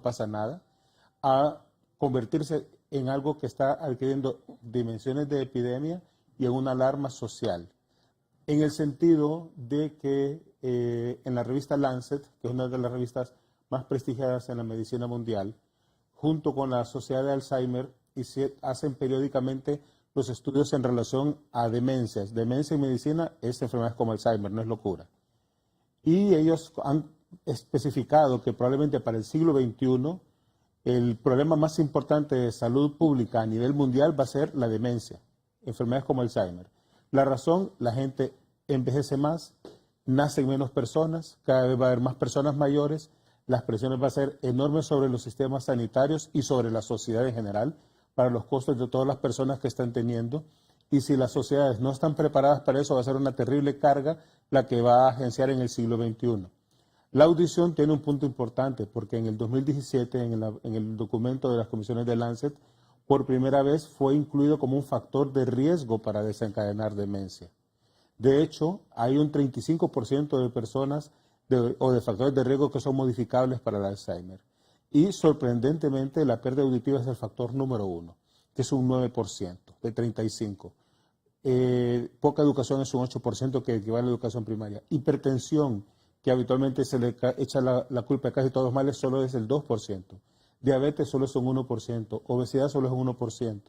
pasa nada, a convertirse en algo que está adquiriendo dimensiones de epidemia y en una alarma social. En el sentido de que en la revista Lancet, que es una de las revistas más prestigiadas en la medicina mundial, junto con la Sociedad de Alzheimer, hacen periódicamente los estudios en relación a demencias. Demencia en medicina es enfermedades como Alzheimer, no es locura. Y ellos han especificado que probablemente para el siglo XXI el problema más importante de salud pública a nivel mundial va a ser la demencia, enfermedades como Alzheimer. La razón, la gente envejece más, nacen menos personas, cada vez va a haber más personas mayores, las presiones van a ser enormes sobre los sistemas sanitarios y sobre la sociedad en general, para los costos de todas las personas que están teniendo. Y si las sociedades no están preparadas para eso, va a ser una terrible carga la que va a agenciar en el siglo XXI. La audición tiene un punto importante, porque en el 2017, en el documento de las comisiones de Lancet, por primera vez fue incluido como un factor de riesgo para desencadenar demencia. De hecho, hay un 35% de personas o de factores de riesgo que son modificables para el Alzheimer. Y sorprendentemente la pérdida auditiva es el factor número 1, que es un 9% de 35%. Poca educación es un 8% que equivale a la educación primaria. Hipertensión, que habitualmente se le echa la culpa de casi todos los males, solo es el 2%. Diabetes solo es un 1%. Obesidad solo es un 1%.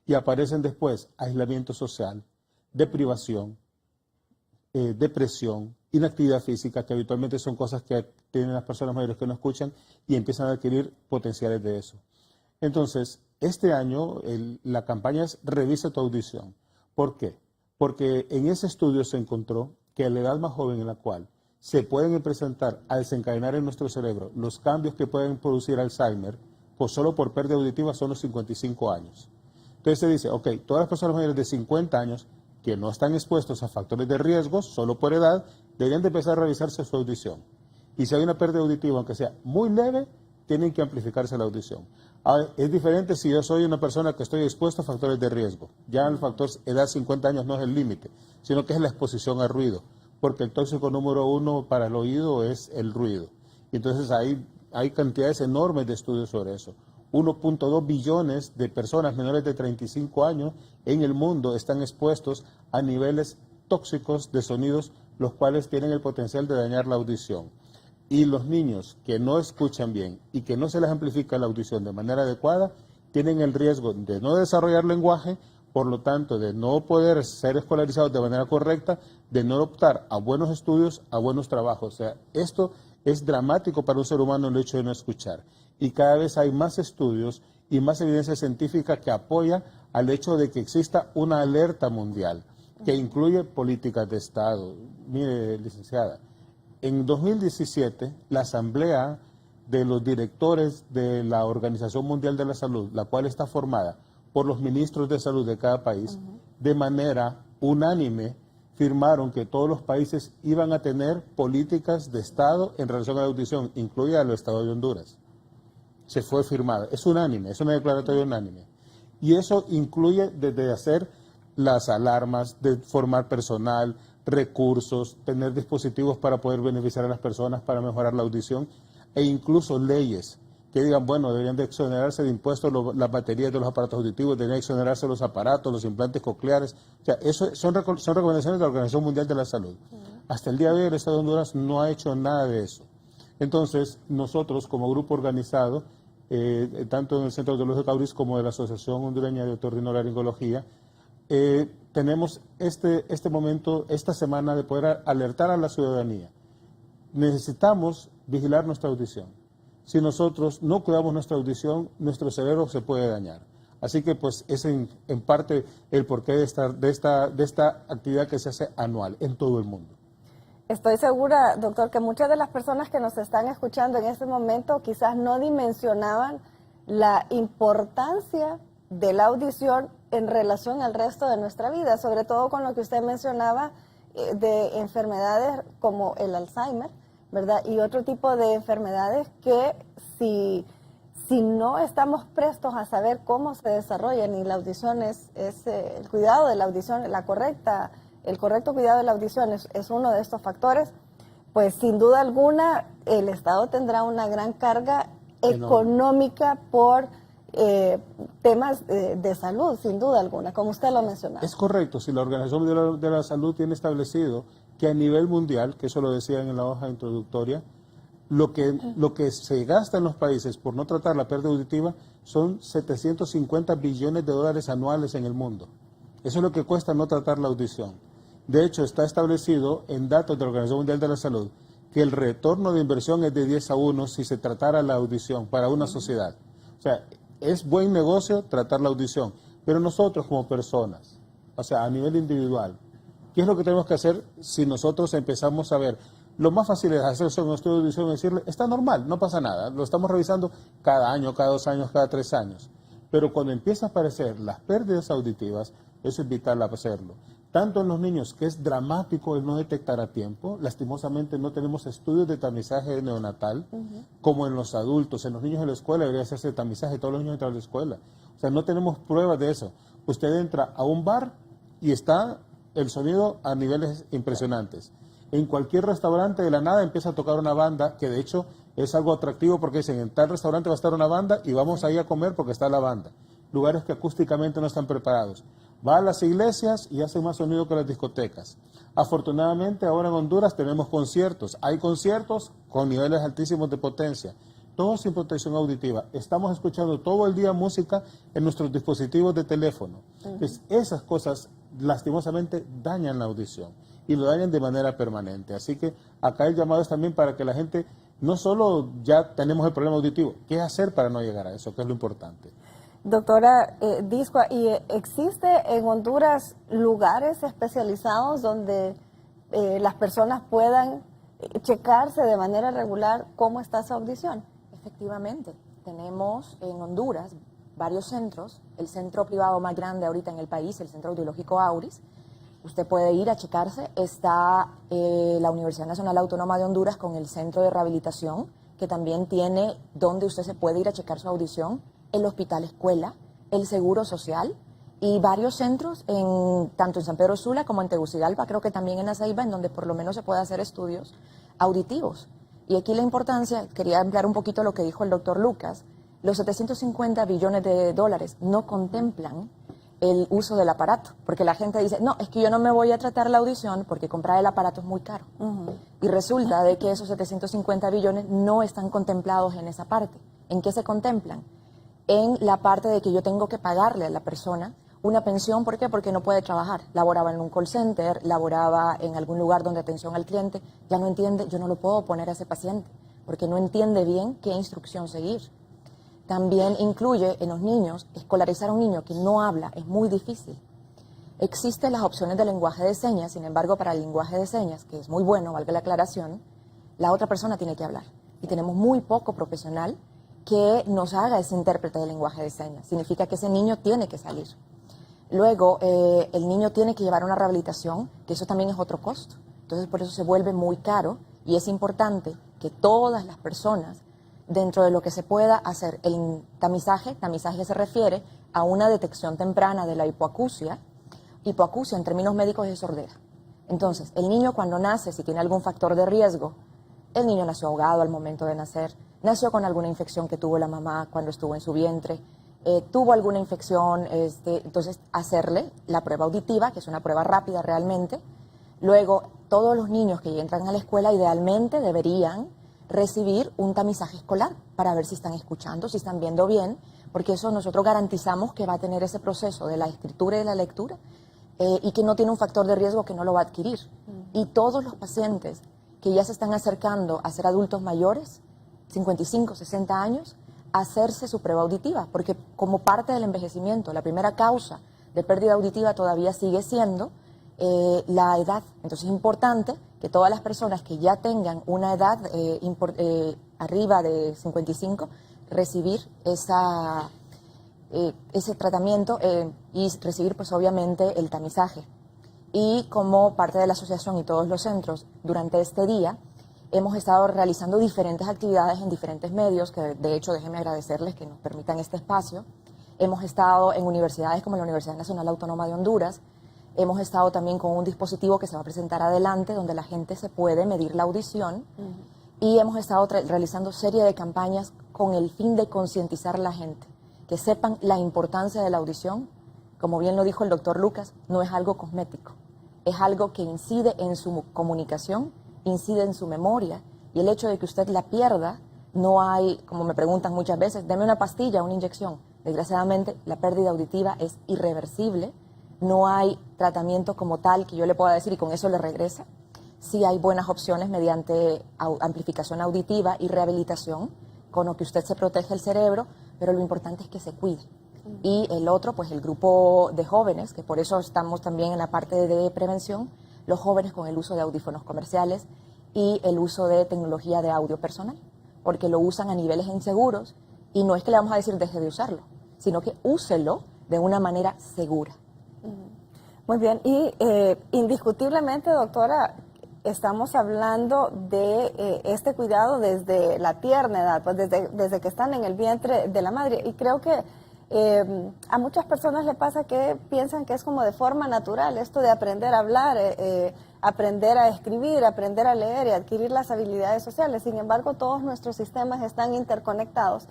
Y aparecen después aislamiento social, deprivación, depresión, inactividad física, que habitualmente son cosas que tienen las personas mayores que no escuchan y empiezan a adquirir potenciales de eso. Entonces, este año la campaña es Revisa tu audición. ¿Por qué? Porque en ese estudio se encontró que a la edad más joven en la cual se pueden presentar a desencadenar en nuestro cerebro los cambios que pueden producir Alzheimer, pues solo por pérdida auditiva son los 55 años. Entonces se dice, ok, todas las personas mayores de 50 años que no están expuestos a factores de riesgo, solo por edad, deberían de empezar a revisarse su audición. Y si hay una pérdida auditiva, aunque sea muy leve, tienen que amplificarse la audición. Ahora, es diferente si yo soy una persona que estoy expuesto a factores de riesgo. Ya el factor edad 50 años no es el límite, sino que es la exposición al ruido, porque el tóxico número 1 para el oído es el ruido. Y entonces hay cantidades enormes de estudios sobre eso. 1.2 billones de personas menores de 35 años en el mundo están expuestos a niveles tóxicos de sonidos, los cuales tienen el potencial de dañar la audición. Y los niños que no escuchan bien y que no se les amplifica la audición de manera adecuada, tienen el riesgo de no desarrollar lenguaje, por lo tanto, de no poder ser escolarizados de manera correcta, de no optar a buenos estudios, a buenos trabajos. O sea, esto es dramático para un ser humano el hecho de no escuchar. Y cada vez hay más estudios y más evidencia científica que apoya al hecho de que exista una alerta mundial, que incluye políticas de Estado. Mire, licenciada, en 2017, la Asamblea de los Directores de la Organización Mundial de la Salud, la cual está formada por los ministros de salud de cada país, de manera unánime firmaron que todos los países iban a tener políticas de Estado en relación a la audición, incluida el Estado de Honduras. Se fue firmada, es unánime, es una declaratoria unánime. Y eso incluye desde hacer las alarmas, de formar personal, recursos, tener dispositivos para poder beneficiar a las personas, para mejorar la audición, e incluso leyes que digan, bueno, deberían de exonerarse de impuestos las baterías de los aparatos auditivos, deberían exonerarse los aparatos, los implantes cocleares. O sea, eso son recomendaciones de la Organización Mundial de la Salud. Hasta el día de hoy el Estado de Honduras no ha hecho nada de eso. Entonces, nosotros como grupo organizado, tanto en el Centro Audiológico Auris como de la Asociación Hondureña de Otorrinolaringología, tenemos este momento, esta semana, de poder alertar a la ciudadanía. Necesitamos vigilar nuestra audición. Si nosotros no cuidamos nuestra audición, nuestro cerebro se puede dañar. Así que pues es en parte el porqué de esta actividad que se hace anual en todo el mundo. Estoy segura, doctor, que muchas de las personas que nos están escuchando en este momento quizás no dimensionaban la importancia de la audición en relación al resto de nuestra vida, sobre todo con lo que usted mencionaba de enfermedades como el Alzheimer, ¿verdad? Y otro tipo de enfermedades que si no estamos prestos a saber cómo se desarrollan, y la audición es el cuidado de la audición, el correcto cuidado de la audición es uno de estos factores, pues sin duda alguna el Estado tendrá una gran carga económica por temas de salud, sin duda alguna, como usted lo mencionaba. Es correcto, si la Organización Mundial de la Salud tiene establecido que a nivel mundial, que eso lo decían en la hoja introductoria, lo que se gasta en los países por no tratar la pérdida auditiva son 750 billones de dólares anuales en el mundo. Eso es lo que cuesta no tratar la audición. De hecho, está establecido en datos de la Organización Mundial de la Salud que el retorno de inversión es de 10-1 si se tratara la audición para una sociedad. O sea, es buen negocio tratar la audición, pero nosotros como personas, o sea, a nivel individual, ¿qué es lo que tenemos que hacer si nosotros empezamos a ver? Lo más fácil es hacerse un estudio de audición y decirle, está normal, no pasa nada, lo estamos revisando cada año, cada 2 años, cada 3 años. Pero cuando empiezan a aparecer las pérdidas auditivas, eso es vital hacerlo. Tanto en los niños, que es dramático el no detectar a tiempo, lastimosamente no tenemos estudios de tamizaje neonatal, como en los adultos. En los niños en la escuela debería hacerse tamizaje, todos los niños entran a la escuela. O sea, no tenemos pruebas de eso. Usted entra a un bar y está el sonido a niveles impresionantes. En cualquier restaurante de la nada empieza a tocar una banda, que de hecho es algo atractivo porque dicen, en tal restaurante va a estar una banda y vamos ahí a comer porque está la banda. Lugares que acústicamente no están preparados. Va a las iglesias y hace más sonido que las discotecas. Afortunadamente ahora en Honduras tenemos conciertos. Hay conciertos con niveles altísimos de potencia. Todo sin protección auditiva. Estamos escuchando todo el día música en nuestros dispositivos de teléfono. Entonces, esas cosas lastimosamente dañan la audición y lo dañan de manera permanente. Así que acá el llamado es también para que la gente, no solo ya tenemos el problema auditivo, ¿qué hacer para no llegar a eso? Que es lo importante. Doctora Discoa, ¿y existe en Honduras lugares especializados donde las personas puedan checarse de manera regular cómo está su audición? Efectivamente, tenemos en Honduras varios centros. El centro privado más grande ahorita en el país, el Centro Audiológico Auris. Usted puede ir a checarse. Está la Universidad Nacional Autónoma de Honduras con el centro de rehabilitación, que también tiene donde usted se puede ir a checar su audición. El Hospital Escuela, el Seguro Social y varios centros, tanto en San Pedro Sula como en Tegucigalpa, creo que también en Aceiba, en donde por lo menos se puede hacer estudios auditivos. Y aquí la importancia, quería ampliar un poquito lo que dijo el doctor Lucas, los 750 billones de dólares no contemplan el uso del aparato, porque la gente dice, no, es que yo no me voy a tratar la audición porque comprar el aparato es muy caro. Y resulta de que esos 750 billones no están contemplados en esa parte. ¿En qué se contemplan? En la parte de que yo tengo que pagarle a la persona una pensión. ¿Por qué? Porque no puede trabajar. Laboraba en un call center, laboraba en algún lugar donde atención al cliente, ya no entiende, yo no lo puedo poner a ese paciente, porque no entiende bien qué instrucción seguir. También incluye en los niños, escolarizar a un niño que no habla es muy difícil. Existen las opciones de lenguaje de señas, sin embargo, para el lenguaje de señas, que es muy bueno, valga la aclaración, la otra persona tiene que hablar. Y tenemos muy poco profesional que nos haga ese intérprete de lenguaje de señas. Significa que ese niño tiene que salir. Luego, el niño tiene que llevar una rehabilitación, que eso también es otro costo. Entonces, por eso se vuelve muy caro y es importante que todas las personas, dentro de lo que se pueda hacer, el tamizaje se refiere a una detección temprana de la hipoacusia. Hipoacusia, en términos médicos, es sordera. Entonces, el niño cuando nace, si tiene algún factor de riesgo, el niño nació ahogado al momento de nacer, nació con alguna infección que tuvo la mamá cuando estuvo en su vientre, tuvo alguna infección, entonces hacerle la prueba auditiva, que es una prueba rápida realmente. Luego, todos los niños que entran a la escuela idealmente deberían recibir un tamizaje escolar para ver si están escuchando, si están viendo bien, porque eso nosotros garantizamos que va a tener ese proceso de la escritura y de la lectura y que no tiene un factor de riesgo que no lo va a adquirir. Y todos los pacientes que ya se están acercando a ser adultos mayores, 55, 60 años, hacerse su prueba auditiva, porque como parte del envejecimiento, la primera causa de pérdida auditiva todavía sigue siendo la edad. Entonces es importante que todas las personas que ya tengan una edad arriba de 55, recibir ese tratamiento y recibir pues obviamente el tamizaje. Y como parte de la asociación y todos los centros, durante este día hemos estado realizando diferentes actividades en diferentes medios, que de hecho déjenme agradecerles que nos permitan este espacio. Hemos estado en universidades como la Universidad Nacional Autónoma de Honduras, hemos estado también con un dispositivo que se va a presentar adelante, donde la gente se puede medir la audición, y hemos estado realizando serie de campañas con el fin de concientizar a la gente, que sepan la importancia de la audición. Como bien lo dijo el doctor Lucas, no es algo cosmético, es algo que incide en su comunicación, incide en su memoria, y el hecho de que usted la pierda, no hay, como me preguntan muchas veces, deme una pastilla, una inyección. Desgraciadamente, la pérdida auditiva es irreversible, no hay tratamiento como tal que yo le pueda decir y con eso le regresa. Sí hay buenas opciones mediante amplificación auditiva y rehabilitación, con lo que usted se protege el cerebro, pero lo importante es que se cuide. Y el otro, pues el grupo de jóvenes, que por eso estamos también en la parte de prevención, los jóvenes con el uso de audífonos comerciales y el uso de tecnología de audio personal, porque lo usan a niveles inseguros y no es que le vamos a decir deje de usarlo, sino que úselo de una manera segura. Muy bien, y indiscutiblemente, doctora, estamos hablando de este cuidado desde la tierna edad, pues desde que están en el vientre de la madre. Y creo que a muchas personas le pasa que piensan que es como de forma natural esto de aprender a hablar, aprender a escribir, aprender a leer y adquirir las habilidades sociales. Sin embargo, todos nuestros sistemas están interconectados.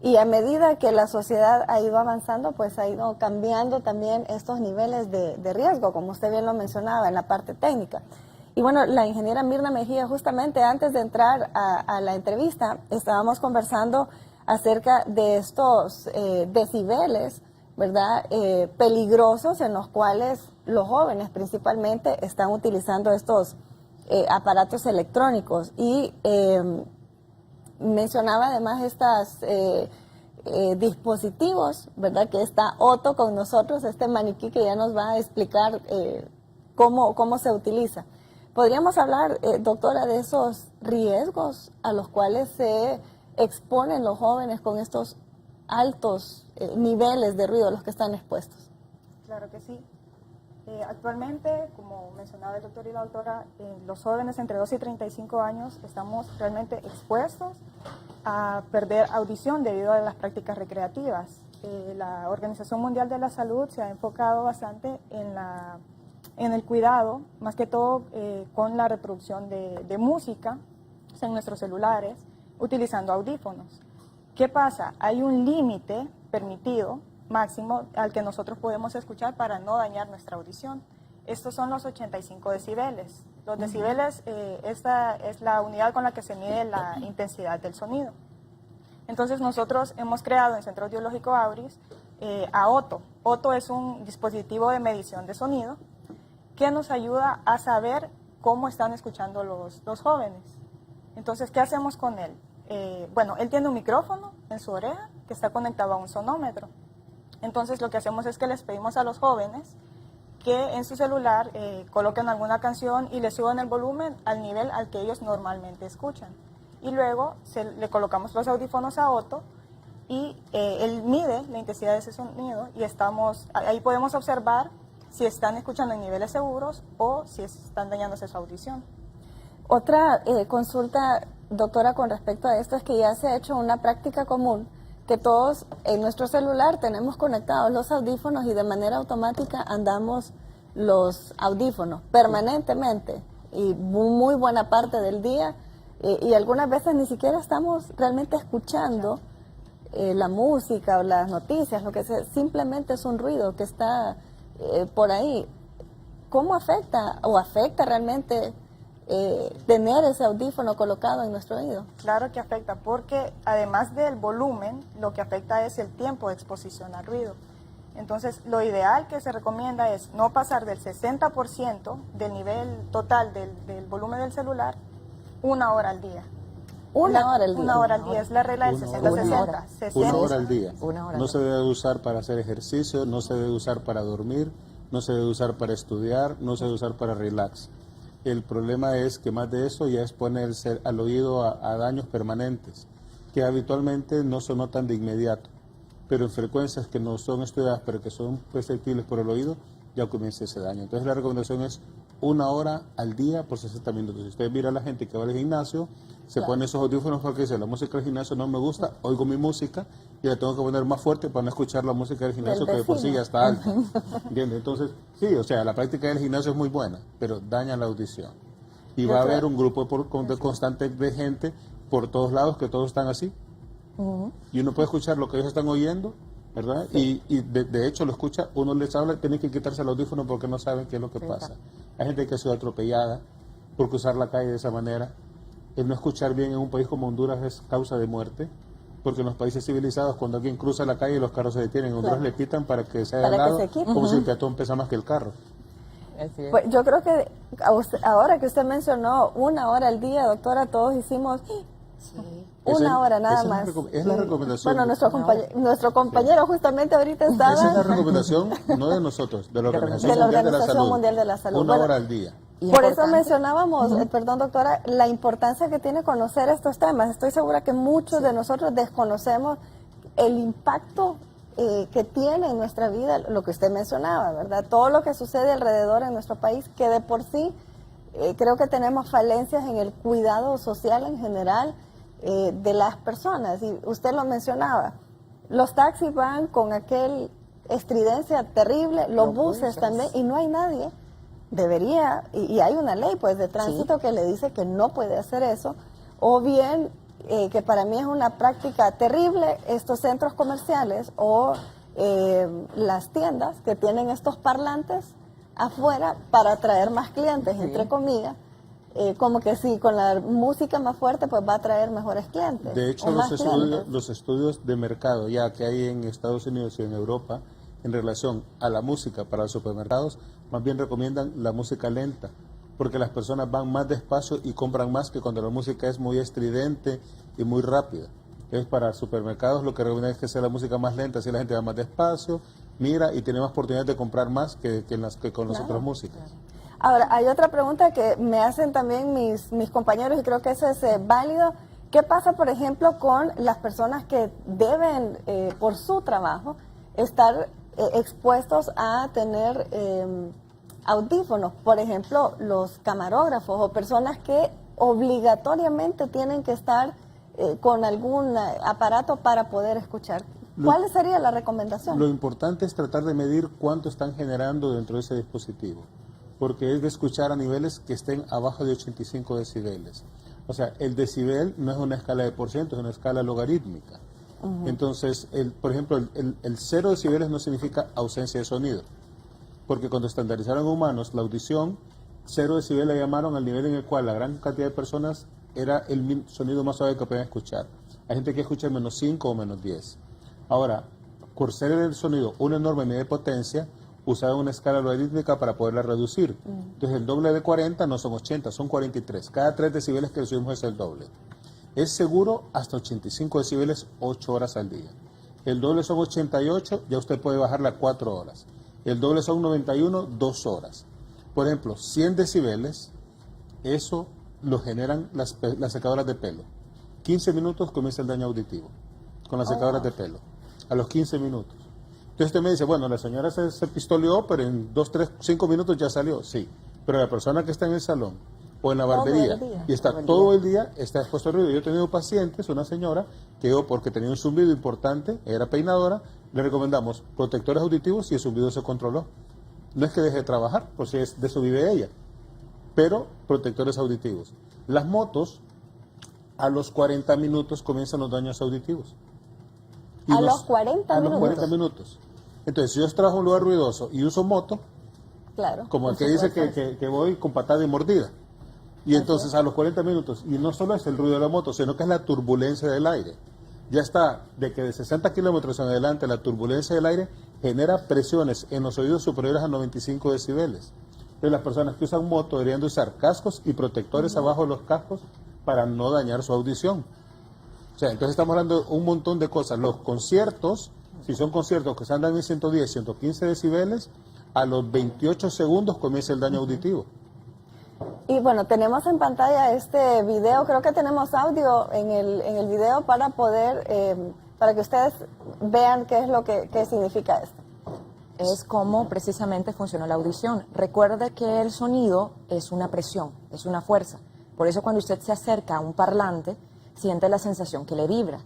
Y a medida que la sociedad ha ido avanzando, pues ha ido cambiando también estos niveles de riesgo, como usted bien lo mencionaba en la parte técnica. Y bueno, la ingeniera Mirna Mejía, justamente antes de entrar a la entrevista, estábamos conversando acerca de estos decibeles, ¿verdad?, peligrosos en los cuales los jóvenes principalmente están utilizando estos aparatos electrónicos. Y mencionaba además estos dispositivos, ¿verdad?, que está Otto con nosotros, este maniquí que ya nos va a explicar cómo se utiliza. ¿Podríamos hablar, doctora, de esos riesgos a los cuales se exponen los jóvenes con estos altos niveles de ruido a los que están expuestos? Claro que sí. Actualmente, como mencionaba el doctor y la doctora, los jóvenes entre 12 y 35 años estamos realmente expuestos a perder audición debido a las prácticas recreativas. La Organización Mundial de la Salud se ha enfocado bastante en el cuidado, más que todo con la reproducción de música en nuestros celulares, utilizando audífonos. ¿Qué pasa? Hay un límite permitido máximo al que nosotros podemos escuchar para no dañar nuestra audición. Estos son los 85 decibeles. Los decibeles, esta es la unidad con la que se mide la intensidad del sonido. Entonces nosotros hemos creado en Centro Audiológico Auris a Otto. Otto es un dispositivo de medición de sonido que nos ayuda a saber cómo están escuchando los jóvenes. Entonces, ¿qué hacemos con él? Bueno, él tiene un micrófono en su oreja que está conectado a un sonómetro. Entonces, lo que hacemos es que les pedimos a los jóvenes que en su celular coloquen alguna canción y le suban el volumen al nivel al que ellos normalmente escuchan. Y luego le colocamos los audífonos a Otto y él mide la intensidad de ese sonido y ahí podemos observar si están escuchando en niveles seguros o si están dañándose su audición. Otra consulta, doctora, con respecto a esto es que ya se ha hecho una práctica común, que todos en nuestro celular tenemos conectados los audífonos y de manera automática andamos los audífonos permanentemente y muy buena parte del día y algunas veces ni siquiera estamos realmente escuchando la música o las noticias, lo que sea, simplemente es un ruido que está por ahí. ¿Cómo afecta o afecta realmente tener ese audífono colocado en nuestro oído? Claro que afecta, porque además del volumen, lo que afecta es el tiempo de exposición al ruido. Entonces, lo ideal que se recomienda es no pasar del 60% del nivel total del volumen del celular 1 hora al día. Una hora al día. 1 hora al día, es la regla del 60-60. 1 hora al día. 1 hora. No se debe usar para hacer ejercicio, no se debe usar para dormir, no se debe usar para estudiar, no se debe usar para relax. El problema es que más de eso ya es ponerse al oído a daños permanentes, que habitualmente no se notan de inmediato, pero en frecuencias que no son estudiadas, pero que son perceptibles por el oído, ya comienza ese daño. Entonces la recomendación es 1 hora al día por 60 minutos. Si usted mira a la gente que va al gimnasio, se pone esos audífonos porque dice, la música del gimnasio no me gusta, oigo mi música y la tengo que poner más fuerte para no escuchar la música del gimnasio que de por sí ya está alta. ¿Entiende? Entonces, sí, o sea, la práctica del gimnasio es muy buena, pero daña la audición. Y va a haber un grupo constante de gente por todos lados que todos están así. Y uno puede escuchar lo que ellos están oyendo, ¿verdad? Y de hecho lo escucha, uno les habla, tiene que quitarse el audífono porque no saben qué es lo que pasa. Hay gente que ha sido atropellada por cruzar la calle de esa manera. El no escuchar bien en un país como Honduras es causa de muerte, porque en los países civilizados cuando alguien cruza la calle los carros se detienen, en Honduras le quitan para que se haga al lado, como si el peatón pesa más que el carro. Pues yo creo que ahora que usted mencionó 1 hora al día, doctora, todos hicimos una hora nada más. Es la recomendación. Bueno, nuestro compañero justamente ahorita estaba... Esa es la recomendación, no de nosotros, de la Organización Mundial de la Salud. 1 hora al día. Por eso mencionábamos, perdón doctora, la importancia que tiene conocer estos temas. Estoy segura que muchos de nosotros desconocemos el impacto que tiene en nuestra vida, lo que usted mencionaba, ¿verdad? Todo lo que sucede alrededor en nuestro país, que de por sí creo que tenemos falencias en el cuidado social en general de las personas. Y usted lo mencionaba, los taxis van con aquel estridencia terrible, los buses también, y no hay nadie. Debería, y hay una ley pues de tránsito que le dice que no puede hacer eso, o bien que para mí es una práctica terrible, estos centros comerciales o las tiendas que tienen estos parlantes afuera para atraer más clientes, entre comillas, como que sí, con la música más fuerte pues va a atraer mejores clientes. De hecho, los estudios de mercado ya que hay en Estados Unidos y en Europa en relación a la música para los supermercados, más bien recomiendan la música lenta, porque las personas van más despacio y compran más que cuando la música es muy estridente y muy rápida. Entonces, para supermercados lo que recomiendan es que sea la música más lenta, así la gente va más despacio, mira y tiene más oportunidad de comprar más que con las otras músicas. Ahora, hay otra pregunta que me hacen también mis compañeros y creo que eso es válido. ¿Qué pasa, por ejemplo, con las personas que deben, por su trabajo, estar expuestos a tener audífonos? Por ejemplo, los camarógrafos o personas que obligatoriamente tienen que estar con algún aparato para poder escuchar. ¿Cuál sería la recomendación? Lo importante es tratar de medir cuánto están generando dentro de ese dispositivo, porque es de escuchar a niveles que estén abajo de 85 decibeles. O sea, el decibel no es una escala de por ciento, es una escala logarítmica. Entonces, por ejemplo, el 0 decibeles no significa ausencia de sonido, porque cuando estandarizaron humanos la audición, 0 decibeles la llamaron al nivel en el cual la gran cantidad de personas era el sonido más suave que podían escuchar. Hay gente que escucha menos 5 o menos 10. Ahora, por ser el sonido una enorme medida de potencia, usaron una escala logarítmica para poderla reducir. Entonces, el doble de 40 no son 80, son 43. Cada 3 decibeles que subimos es el doble. Es seguro hasta 85 decibeles 8 horas al día. El doble son 88, ya usted puede bajarla a 4 horas. El doble son 91, 2 horas. Por ejemplo, 100 decibeles, eso lo generan las secadoras de pelo. 15 minutos comienza el daño auditivo con las secadoras de pelo. A los 15 minutos. Entonces usted me dice, bueno, la señora se pistoleó, pero en 2, 3, 5 minutos ya salió. Sí, pero la persona que está en el salón o en la barbería y está todo el día está expuesto al ruido. Yo he tenido pacientes, una señora que yo, porque tenía un zumbido importante, era peinadora, le recomendamos protectores auditivos y el zumbido se controló. No es que deje de trabajar, pues de eso vive ella, pero protectores auditivos. Las motos, a los 40 minutos comienzan los daños auditivos. A los 40 minutos. A minutos. los 40 minutos. Entonces, si yo trabajo en un lugar ruidoso y uso moto, claro, como el que dice que voy con patada y mordida. Y entonces a los 40 minutos, y no solo es el ruido de la moto, sino que es la turbulencia del aire. Ya está, de que de 60 kilómetros en adelante la turbulencia del aire genera presiones en los oídos superiores a 95 decibeles. Entonces las personas que usan moto deberían de usar cascos y protectores abajo de los cascos para no dañar su audición. O sea, entonces estamos hablando de un montón de cosas. Los conciertos, si son conciertos que se andan en 110, 115 decibeles, a los 28 segundos comienza el daño auditivo. Y bueno, tenemos en pantalla este video, creo que tenemos audio en el video para poder, para que ustedes vean qué es lo que significa esto. Es cómo precisamente funciona la audición. Recuerde que el sonido es una presión, es una fuerza. Por eso cuando usted se acerca a un parlante, siente la sensación que le vibra.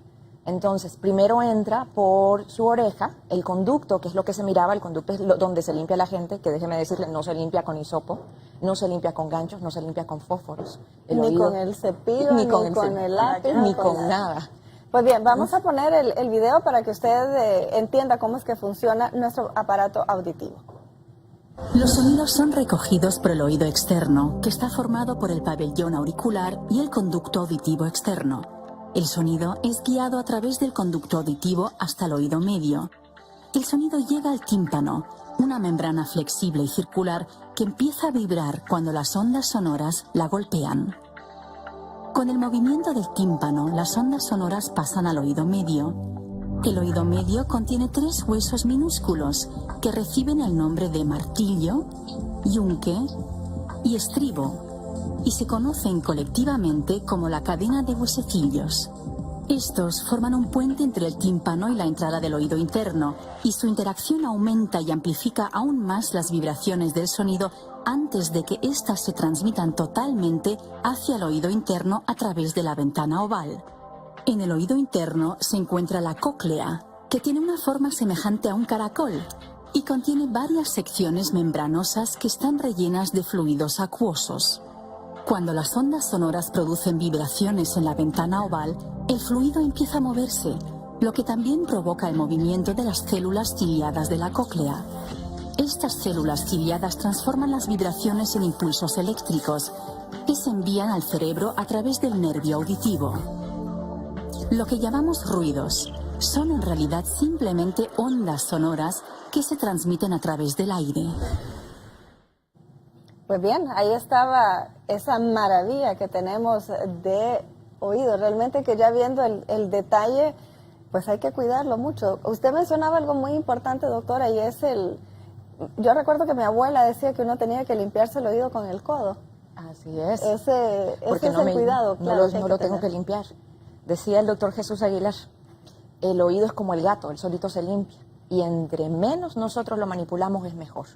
Entonces, primero entra por su oreja, el conducto, que es lo que se miraba, el conducto es donde se limpia la gente, que déjeme decirle, no se limpia con hisopo, no se limpia con ganchos, no se limpia con fósforos. Ni con el cepillo, ni con el lápiz. Ni con nada. Pues bien, vamos a poner el video para que usted entienda cómo es que funciona nuestro aparato auditivo. Los sonidos son recogidos por el oído externo, que está formado por el pabellón auricular y el conducto auditivo externo. El sonido es guiado a través del conducto auditivo hasta el oído medio. El sonido llega al tímpano, una membrana flexible y circular que empieza a vibrar cuando las ondas sonoras la golpean. Con el movimiento del tímpano, las ondas sonoras pasan al oído medio. El oído medio contiene 3 huesos minúsculos que reciben el nombre de martillo, yunque y estribo, y se conocen colectivamente como la cadena de huesecillos. Estos forman un puente entre el tímpano y la entrada del oído interno, y su interacción aumenta y amplifica aún más las vibraciones del sonido antes de que éstas se transmitan totalmente hacia el oído interno a través de la ventana oval. En el oído interno se encuentra la cóclea, que tiene una forma semejante a un caracol y contiene varias secciones membranosas que están rellenas de fluidos acuosos. Cuando las ondas sonoras producen vibraciones en la ventana oval, el fluido empieza a moverse, lo que también provoca el movimiento de las células ciliadas de la cóclea. Estas células ciliadas transforman las vibraciones en impulsos eléctricos que se envían al cerebro a través del nervio auditivo. Lo que llamamos ruidos son en realidad simplemente ondas sonoras que se transmiten a través del aire. Pues bien, ahí estaba esa maravilla que tenemos de oído. Realmente que ya viendo el detalle, pues hay que cuidarlo mucho. Usted mencionaba algo muy importante, doctora, y es yo recuerdo que mi abuela decía que uno tenía que limpiarse el oído con el codo. Así es. Ese Porque es el cuidado, claro. No lo tengo que limpiar. Decía el doctor Jesús Aguilar, el oído es como el gato, el solito se limpia. Y entre menos nosotros lo manipulamos es mejor.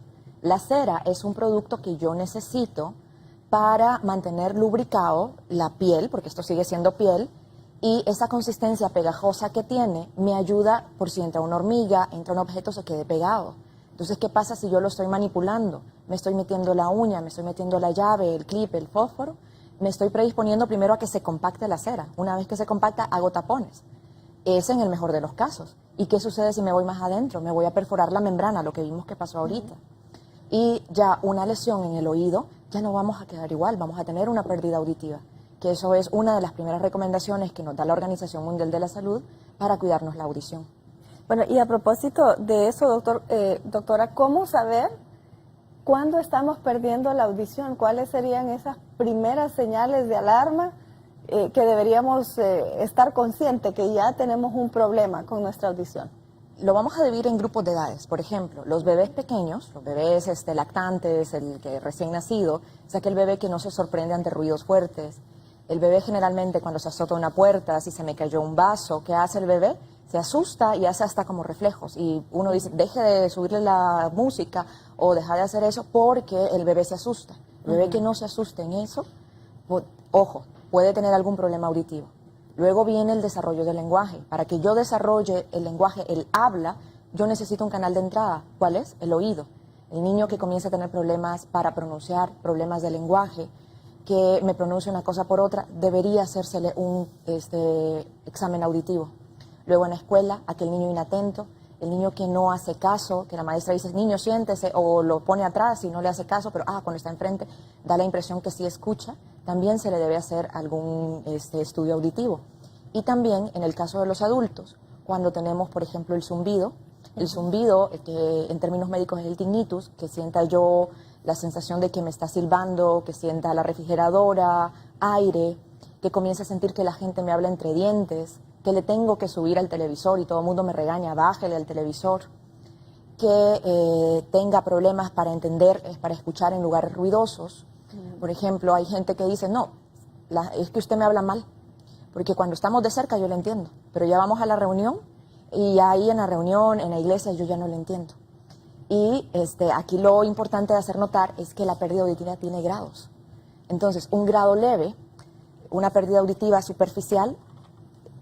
La cera es un producto que yo necesito para mantener lubricado la piel, porque esto sigue siendo piel, y esa consistencia pegajosa que tiene me ayuda por si entra una hormiga, entra un objeto, se quede pegado. Entonces, ¿qué pasa si yo lo estoy manipulando? Me estoy metiendo la uña, me estoy metiendo la llave, el clip, el fósforo. Me estoy predisponiendo primero a que se compacte la cera. Una vez que se compacta, hago tapones. Es en el mejor de los casos. ¿Y qué sucede si me voy más adentro? Me voy a perforar la membrana, lo que vimos que pasó ahorita. Y ya una lesión en el oído, ya no vamos a quedar igual, vamos a tener una pérdida auditiva. Que eso es una de las primeras recomendaciones que nos da la Organización Mundial de la Salud para cuidarnos la audición. Bueno, y a propósito de eso, doctora, ¿cómo saber cuándo estamos perdiendo la audición? ¿Cuáles serían esas primeras señales de alarma que deberíamos estar conscientes que ya tenemos un problema con nuestra audición? Lo vamos a dividir en grupos de edades. Por ejemplo, los bebés pequeños, los bebés lactantes, el que recién nacido, es aquel bebé que no se sorprende ante ruidos fuertes. El bebé generalmente cuando se azota una puerta, si se me cayó un vaso, ¿qué hace el bebé? Se asusta y hace hasta como reflejos. Y uno dice, deje de subirle la música o deja de hacer eso porque el bebé se asusta. El bebé que no se asuste en eso, ojo, puede tener algún problema auditivo. Luego viene el desarrollo del lenguaje. Para que yo desarrolle el lenguaje, el habla, yo necesito un canal de entrada. ¿Cuál es? El oído. El niño que comienza a tener problemas para pronunciar, problemas de lenguaje, que me pronuncie una cosa por otra, debería hacérsele un examen auditivo. Luego en la escuela, aquel niño inatento, el niño que no hace caso, que la maestra dice, niño, siéntese, o lo pone atrás y no le hace caso, pero cuando está enfrente da la impresión que sí escucha, también se le debe hacer algún estudio auditivo. Y también en el caso de los adultos, cuando tenemos, por ejemplo, el zumbido, que en términos médicos es el tinnitus, que sienta yo la sensación de que me está silbando, que sienta la refrigeradora, aire, que comience a sentir que la gente me habla entre dientes, que le tengo que subir al televisor y todo el mundo me regaña, bájele al televisor, que tenga problemas para entender, para escuchar en lugares ruidosos. Por ejemplo, hay gente que dice, no, es que usted me habla mal, porque cuando estamos de cerca yo le entiendo, pero ya vamos a la reunión y ahí en la reunión, en la iglesia, yo ya no le entiendo. Y aquí lo importante de hacer notar es que la pérdida auditiva tiene grados. Entonces, un grado leve, una pérdida auditiva superficial,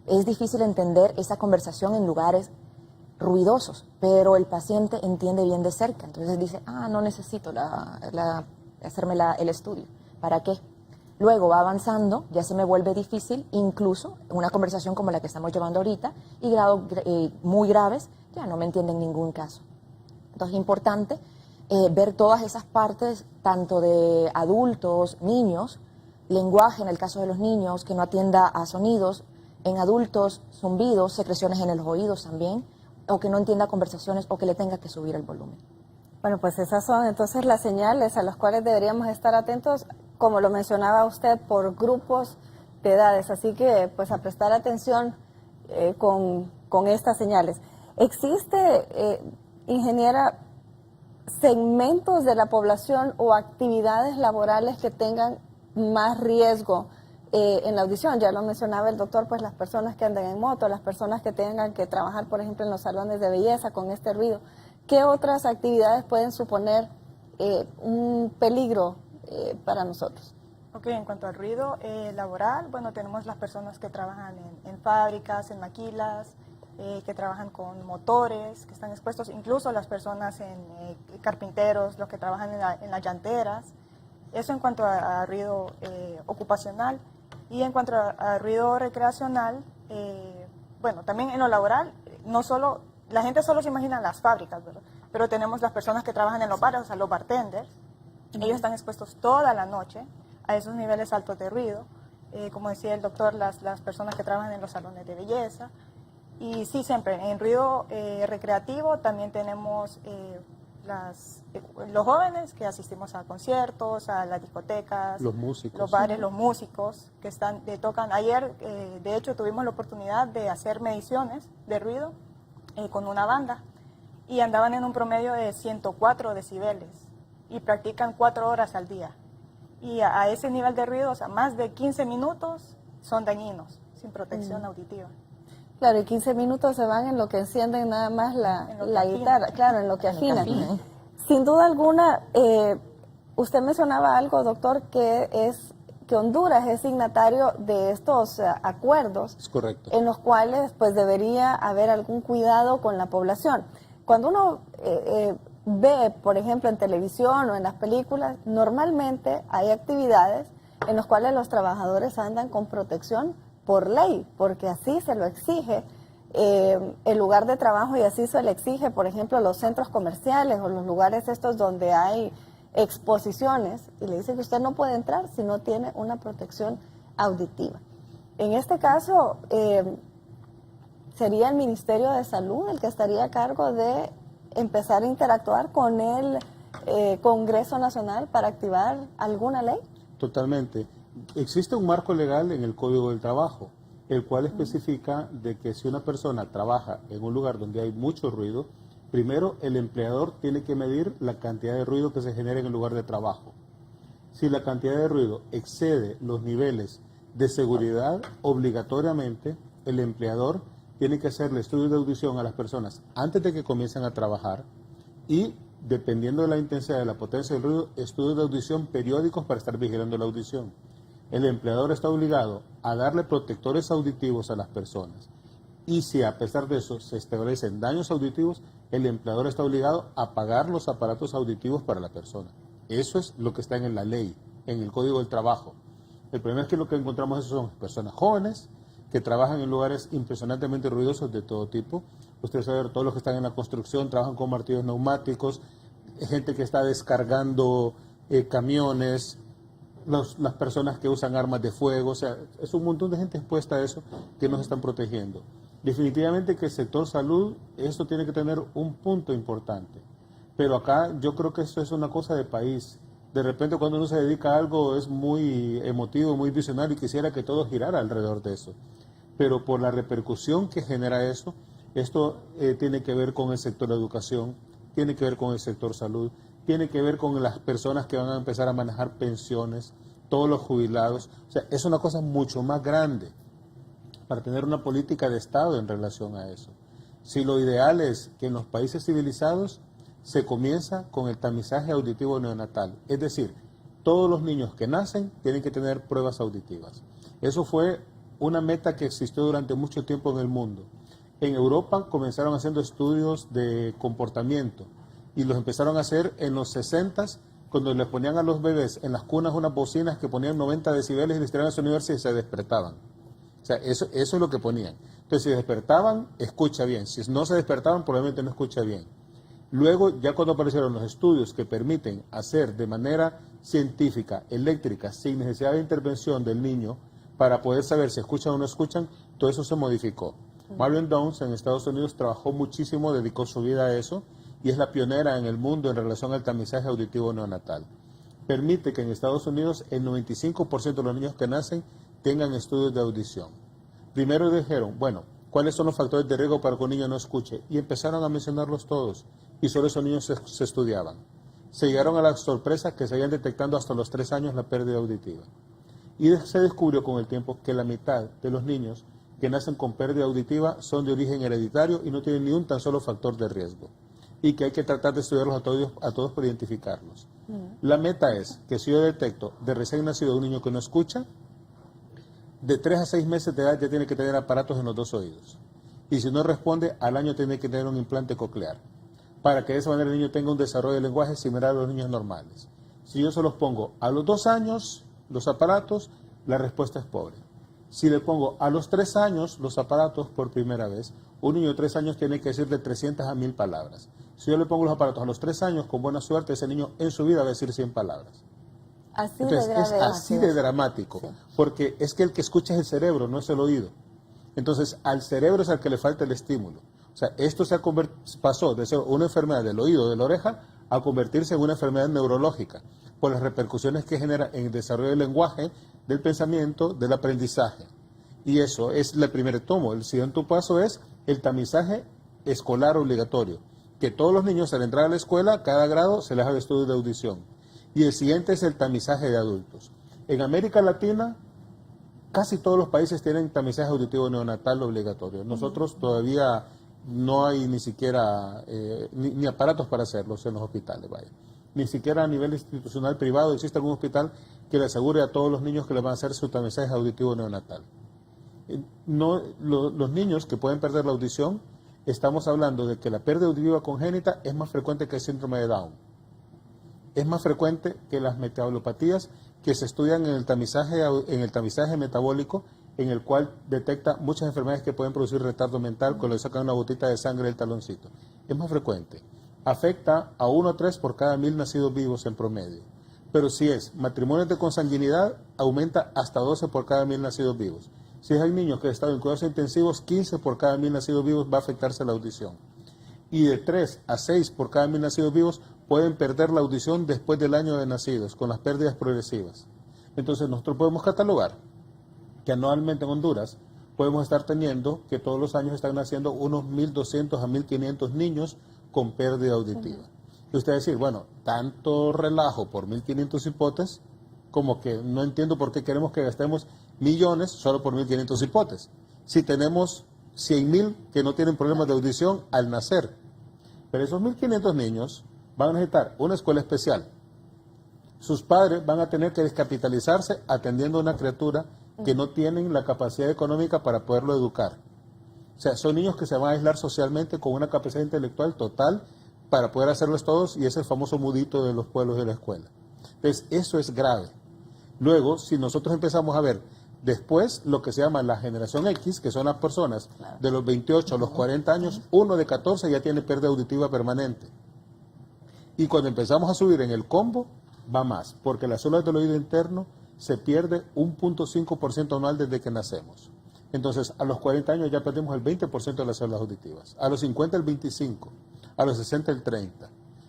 es difícil entender esa conversación en lugares ruidosos, pero el paciente entiende bien de cerca. Entonces dice, no necesito hacerme el estudio. ¿Para qué? Luego va avanzando, ya se me vuelve difícil, incluso una conversación como la que estamos llevando ahorita, y grados muy graves, ya no me entienden en ningún caso. Entonces es importante ver todas esas partes, tanto de adultos, niños, lenguaje en el caso de los niños, que no atienda a sonidos, en adultos, zumbidos, secreciones en los oídos también, o que no entienda conversaciones o que le tenga que subir el volumen. Bueno, pues esas son entonces las señales a las cuales deberíamos estar atentos, como lo mencionaba usted, por grupos de edades. Así que, pues, a prestar atención con estas señales. ¿Existe, ingeniera, segmentos de la población o actividades laborales que tengan más riesgo en la audición? Ya lo mencionaba el doctor, pues las personas que andan en moto, las personas que tengan que trabajar, por ejemplo, en los salones de belleza con este ruido. ¿Qué otras actividades pueden suponer un peligro para nosotros? Ok, en cuanto al ruido laboral, bueno, tenemos las personas que trabajan en fábricas, en maquilas, que trabajan con motores, que están expuestos, incluso las personas carpinteros, los que trabajan en las llanteras. Eso en cuanto a ruido ocupacional. Y en cuanto a ruido recreacional, bueno, también en lo laboral, no solo, la gente solo se imagina las fábricas, ¿verdad? Pero tenemos las personas que trabajan en los bares, o sea, los bartenders. Ellos están expuestos toda la noche a esos niveles altos de ruido. Como decía el doctor, las personas que trabajan en los salones de belleza. Y sí, siempre, en ruido recreativo también tenemos los jóvenes que asistimos a conciertos, a las discotecas, Los músicos. los bares, los músicos que tocan. Ayer, de hecho, tuvimos la oportunidad de hacer mediciones de ruido con una banda y andaban en un promedio de 104 decibeles y practican 4 horas al día. Y a ese nivel de ruido, o sea, más de 15 minutos son dañinos, sin protección auditiva. Claro, y 15 minutos se van en lo que encienden nada más la guitarra, claro, en lo que afinan. Sin duda alguna, usted mencionaba algo, doctor, que Honduras es signatario de estos acuerdos. Es correcto. En los cuales pues debería haber algún cuidado con la población. Cuando uno ve, por ejemplo, en televisión o en las películas, normalmente hay actividades en las cuales los trabajadores andan con protección por ley, porque así se lo exige el lugar de trabajo y así se le exige, por ejemplo, los centros comerciales o los lugares estos donde hay exposiciones, y le dicen que usted no puede entrar si no tiene una protección auditiva. En este caso, sería el Ministerio de Salud el que estaría a cargo de empezar a interactuar con el Congreso Nacional para activar alguna ley. Totalmente. Existe un marco legal en el Código del Trabajo, el cual especifica de que si una persona trabaja en un lugar donde hay mucho ruido, primero el empleador tiene que medir la cantidad de ruido que se genera en el lugar de trabajo. Si la cantidad de ruido excede los niveles de seguridad, obligatoriamente el empleador tiene que hacerle estudios de audición a las personas antes de que comiencen a trabajar y, dependiendo de la intensidad de la potencia del ruido, estudios de audición periódicos para estar vigilando la audición. El empleador está obligado a darle protectores auditivos a las personas. Y si a pesar de eso se establecen daños auditivos, el empleador está obligado a pagar los aparatos auditivos para la persona. Eso es lo que está en la ley, en el Código del Trabajo. El problema es que lo que encontramos son personas jóvenes que trabajan en lugares impresionantemente ruidosos de todo tipo. Ustedes saben, todos los que están en la construcción trabajan con martillos neumáticos, gente que está descargando camiones, las personas que usan armas de fuego, o sea, es un montón de gente expuesta a eso que nos están protegiendo. Definitivamente que el sector salud, esto tiene que tener un punto importante, pero acá yo creo que esto es una cosa de país. De repente cuando uno se dedica a algo es muy emotivo, muy visionario y quisiera que todo girara alrededor de eso, pero por la repercusión que genera eso, esto tiene que ver con el sector de educación, tiene que ver con el sector salud, tiene que ver con las personas que van a empezar a manejar pensiones, todos los jubilados. O sea, es una cosa mucho más grande para tener una política de Estado en relación a eso. Si lo ideal es que en los países civilizados se comienza con el tamizaje auditivo neonatal, es decir, todos los niños que nacen tienen que tener pruebas auditivas. Eso fue una meta que existió durante mucho tiempo en el mundo. En Europa comenzaron haciendo estudios de comportamiento y los empezaron a hacer en los 60s cuando les ponían a los bebés en las cunas unas bocinas que ponían 90 decibeles y les tiraban a su universo y se despertaban. O sea, eso es lo que ponían. Entonces, si despertaban, escucha bien. Si no se despertaban, probablemente no escucha bien. Luego, ya cuando aparecieron los estudios que permiten hacer de manera científica, eléctrica, sin necesidad de intervención del niño, para poder saber si escuchan o no escuchan, todo eso se modificó. Marion Downs en Estados Unidos trabajó muchísimo, dedicó su vida a eso, y es la pionera en el mundo en relación al tamizaje auditivo neonatal. Permite que en Estados Unidos el 95% de los niños que nacen tengan estudios de audición. Primero dijeron, bueno, ¿cuáles son los factores de riesgo para que un niño no escuche? Y empezaron a mencionarlos todos, y solo esos niños se estudiaban. Se llegaron a la sorpresa que se habían detectando hasta los 3 años la pérdida auditiva. Y se descubrió con el tiempo que la mitad de los niños que nacen con pérdida auditiva son de origen hereditario y no tienen ni un tan solo factor de riesgo. Y que hay que tratar de estudiarlos a todos para identificarlos. La meta es que si yo detecto de recién nacido un niño que no escucha, de 3 a 6 meses de edad ya tiene que tener aparatos en los 2 oídos. Y si no responde, al año tiene que tener un implante coclear, para que de esa manera el niño tenga un desarrollo de lenguaje similar a los niños normales. Si yo se los pongo a los 2 años, los aparatos, la respuesta es pobre. Si le pongo a los 3 años los aparatos por primera vez, un niño de 3 años tiene que decir de 300 a 1000 palabras. Si yo le pongo los aparatos a los 3 años, con buena suerte, ese niño en su vida va a decir 100 palabras. Así Entonces, de grave. es así de dramático, Sí. porque es que el que escucha es el cerebro, no es el oído. Entonces, al cerebro es al que le falta el estímulo. O sea, esto pasó de ser una enfermedad del oído, de la oreja, a convertirse en una enfermedad neurológica, por las repercusiones que genera en el desarrollo del lenguaje, del pensamiento, del aprendizaje. Y eso es el primer tomo. El siguiente paso es el tamizaje escolar obligatorio, que todos los niños al entrar a la escuela, cada grado se les haga estudio de audición. Y el siguiente es el tamizaje de adultos. En América Latina, casi todos los países tienen tamizaje auditivo neonatal obligatorio. Nosotros todavía no hay ni siquiera ni aparatos para hacerlo en los hospitales, vaya. Ni siquiera a nivel institucional privado existe algún hospital que le asegure a todos los niños que les van a hacer su tamizaje auditivo neonatal. Los niños que pueden perder la audición, estamos hablando de que la pérdida auditiva congénita es más frecuente que el síndrome de Down. Es más frecuente que las metabolopatías que se estudian en el tamizaje metabólico, en el cual detecta muchas enfermedades que pueden producir retardo mental cuando le sacan una gotita de sangre del taloncito. Es más frecuente. Afecta a 1 a 3 por cada 1000 nacidos vivos en promedio. Pero si es matrimonios de consanguinidad, aumenta hasta 12 por cada 1000 nacidos vivos. Si hay niños que están en cuidados intensivos, 15 por cada 1000 nacidos vivos va a afectarse la audición. Y de 3 a 6 por cada 1000 nacidos vivos pueden perder la audición después del año de nacidos, con las pérdidas progresivas. Entonces nosotros podemos catalogar que anualmente en Honduras podemos estar teniendo que todos los años están naciendo unos 1200 a 1500 niños con pérdida auditiva. Y usted decir, bueno, tanto relajo por 1500 hipotes, como que no entiendo por qué queremos que gastemos millones solo por 1500 hipotes. Si tenemos 100.000 que no tienen problemas de audición al nacer. Pero esos 1500 niños van a necesitar una escuela especial. Sus padres van a tener que descapitalizarse atendiendo a una criatura que no tienen la capacidad económica para poderlo educar. O sea, son niños que se van a aislar socialmente con una capacidad intelectual total para poder hacerlos todos, y es el famoso mudito de los pueblos de la escuela. Entonces, eso es grave. Luego, si nosotros empezamos a ver después lo que se llama la generación X, que son las personas de los 28 a los 40 años, 1 de 14 ya tiene pérdida auditiva permanente. Y cuando empezamos a subir en el combo, va más, porque las células del oído interno se pierde 1.5% anual desde que nacemos. Entonces, a los 40 años ya perdemos el 20% de las células auditivas, a los 50 el 25%, a los 60 el 30%.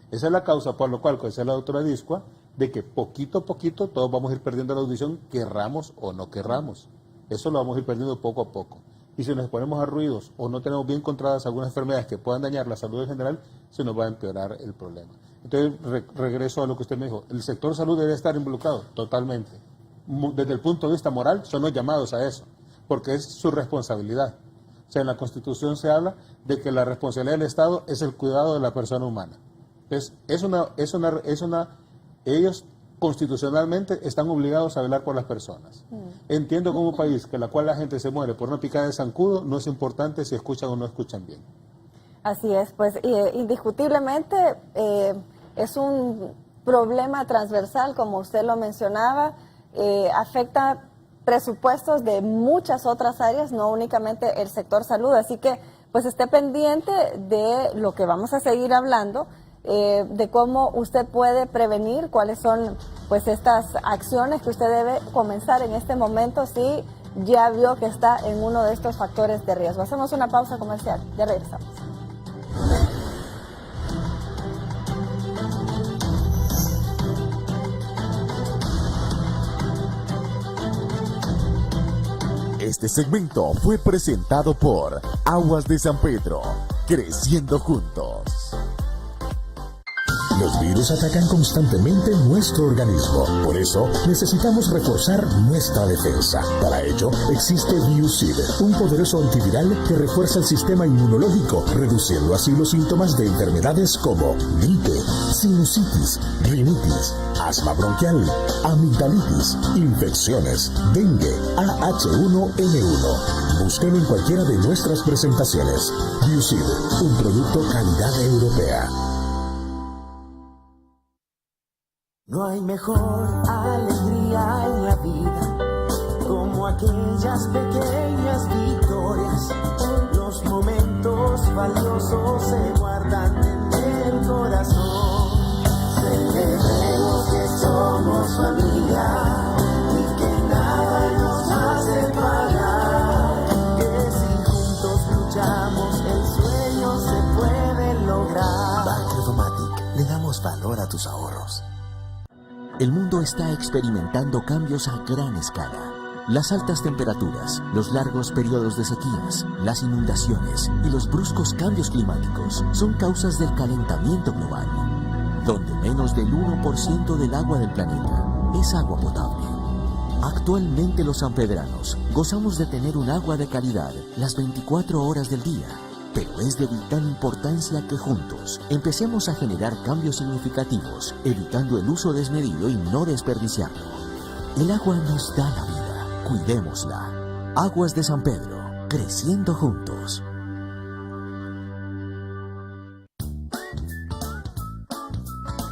Esa es la causa por la cual, como decía la doctora Discua, de que poquito a poquito todos vamos a ir perdiendo la audición, querramos o no querramos. Eso lo vamos a ir perdiendo poco a poco. Y si nos ponemos a ruidos o no tenemos bien controladas algunas enfermedades que puedan dañar la salud en general, se nos va a empeorar el problema. Entonces, regreso a lo que usted me dijo. ¿El sector salud debe estar involucrado? Totalmente. Desde el punto de vista moral, son los llamados a eso, porque es su responsabilidad. O sea, en la Constitución se habla de que la responsabilidad del Estado es el cuidado de la persona humana. Entonces, ellos constitucionalmente están obligados a velar por las personas. Entiendo como un país que la cual la gente se muere por una picada de zancudo, no es importante si escuchan o no escuchan bien. Así es, pues indiscutiblemente es un problema transversal, como usted lo mencionaba, afecta presupuestos de muchas otras áreas, no únicamente el sector salud. Así que, pues, esté pendiente de lo que vamos a seguir hablando, de cómo usted puede prevenir, cuáles son, pues, estas acciones que usted debe comenzar en este momento si ya vio que está en uno de estos factores de riesgo. Hacemos una pausa comercial, ya regresamos. Este segmento fue presentado por Aguas de San Pedro, creciendo juntos. Los virus atacan constantemente nuestro organismo, por eso necesitamos reforzar nuestra defensa. Para ello, existe Biusid, un poderoso antiviral que refuerza el sistema inmunológico, reduciendo así los síntomas de enfermedades como gripe, sinusitis, rinitis, asma bronquial, amigdalitis, infecciones, dengue, AH1N1. Búsquelo en cualquiera de nuestras presentaciones. Biusid, un producto calidad europea. No hay mejor alegría en la vida como aquellas pequeñas victorias. Los momentos valiosos se guardan en el corazón. Celebremos que somos familia y que nada nos va a separar. Que si juntos luchamos el sueño se puede lograr. Banco Domatic, le damos valor a tus ahorros. El mundo está experimentando cambios a gran escala. Las altas temperaturas, los largos periodos de sequías, las inundaciones y los bruscos cambios climáticos son causas del calentamiento global, donde menos del 1% del agua del planeta es agua potable. Actualmente los sanpedranos gozamos de tener un agua de calidad las 24 horas del día. Pero es de vital importancia que juntos empecemos a generar cambios significativos, evitando el uso desmedido y no desperdiciarlo. El agua nos da la vida, cuidémosla. Aguas de San Pedro, creciendo juntos.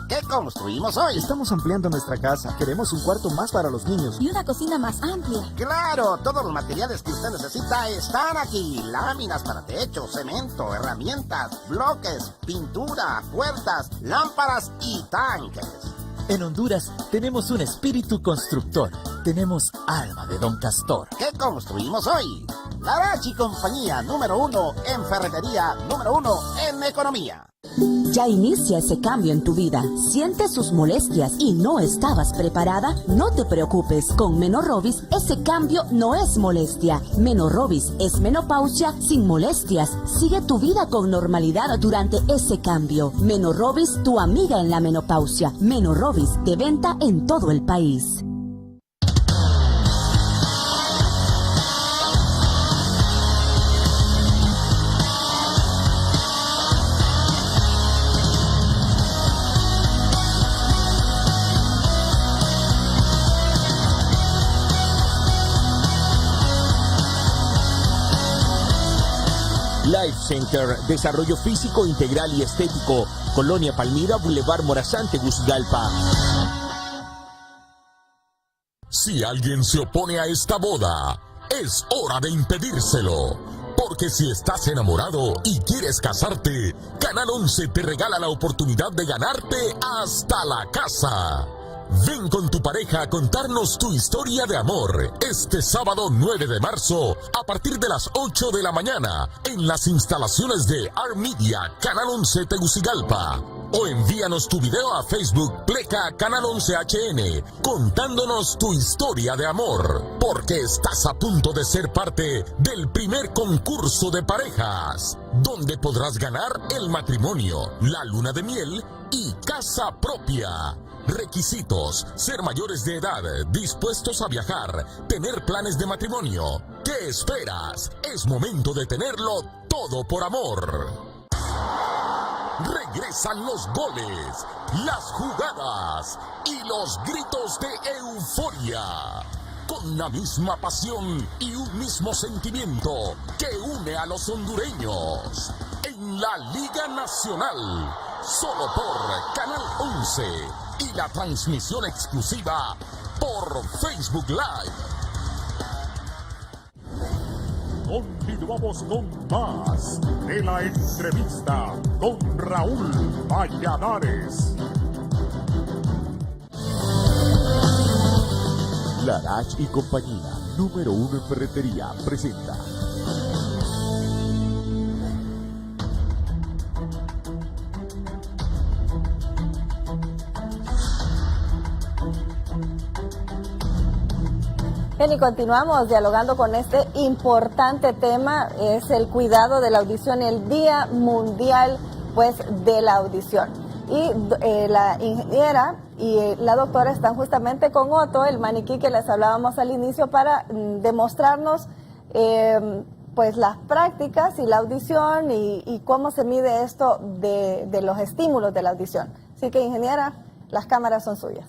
¿Qué construimos hoy? Estamos ampliando nuestra casa. Queremos un cuarto más para los niños. Y una cocina más amplia. ¡Claro! Todos los materiales que usted necesita están aquí. Láminas para techo, cemento, herramientas, bloques, pintura, puertas, lámparas y tanques. En Honduras tenemos un espíritu constructor. Tenemos alma de Don Castor. ¿Qué construimos hoy? Larachi Compañía, número 1 en ferretería, número 1 en economía. Ya inicia ese cambio en tu vida. ¿Sientes sus molestias y no estabas preparada? No te preocupes, con Menorrobis ese cambio no es molestia. Menorrobis es menopausia sin molestias. Sigue tu vida con normalidad durante ese cambio. Menorrobis, tu amiga en la menopausia. Menorrobis, de venta en todo el país. Life Center, desarrollo físico integral y estético, Colonia Palmira, Boulevard Morazán, Tegucigalpa. Si alguien se opone a esta boda, es hora de impedírselo. Porque si estás enamorado y quieres casarte, Canal 11 te regala la oportunidad de ganarte hasta la casa. Ven con tu pareja a contarnos tu historia de amor este sábado 9 de marzo a partir de las 8 de la mañana en las instalaciones de Art Media Canal 11 Tegucigalpa. O envíanos tu video a Facebook Pleca Canal 11 HN contándonos tu historia de amor, porque estás a punto de ser parte del primer concurso de parejas, donde podrás ganar el matrimonio, la luna de miel y casa propia. Requisitos: ser mayores de edad, dispuestos a viajar, tener planes de matrimonio. ¿Qué esperas? Es momento de tenerlo todo por amor. Regresan los goles, las jugadas y los gritos de euforia. Con la misma pasión y un mismo sentimiento que une a los hondureños. En la Liga Nacional, solo por Canal 11, y la transmisión exclusiva por Facebook Live. Continuamos con más de la entrevista con Raúl Valladares. Larach y compañía, número 1 en ferretería, presenta. Bien, y continuamos dialogando con este importante tema, es el cuidado de la audición, el Día Mundial pues de la Audición. Y la ingeniera y la doctora están justamente con Otto, el maniquí que les hablábamos al inicio, para demostrarnos pues las prácticas y la audición y cómo se mide esto de los estímulos de la audición. Así que, ingeniera, las cámaras son suyas.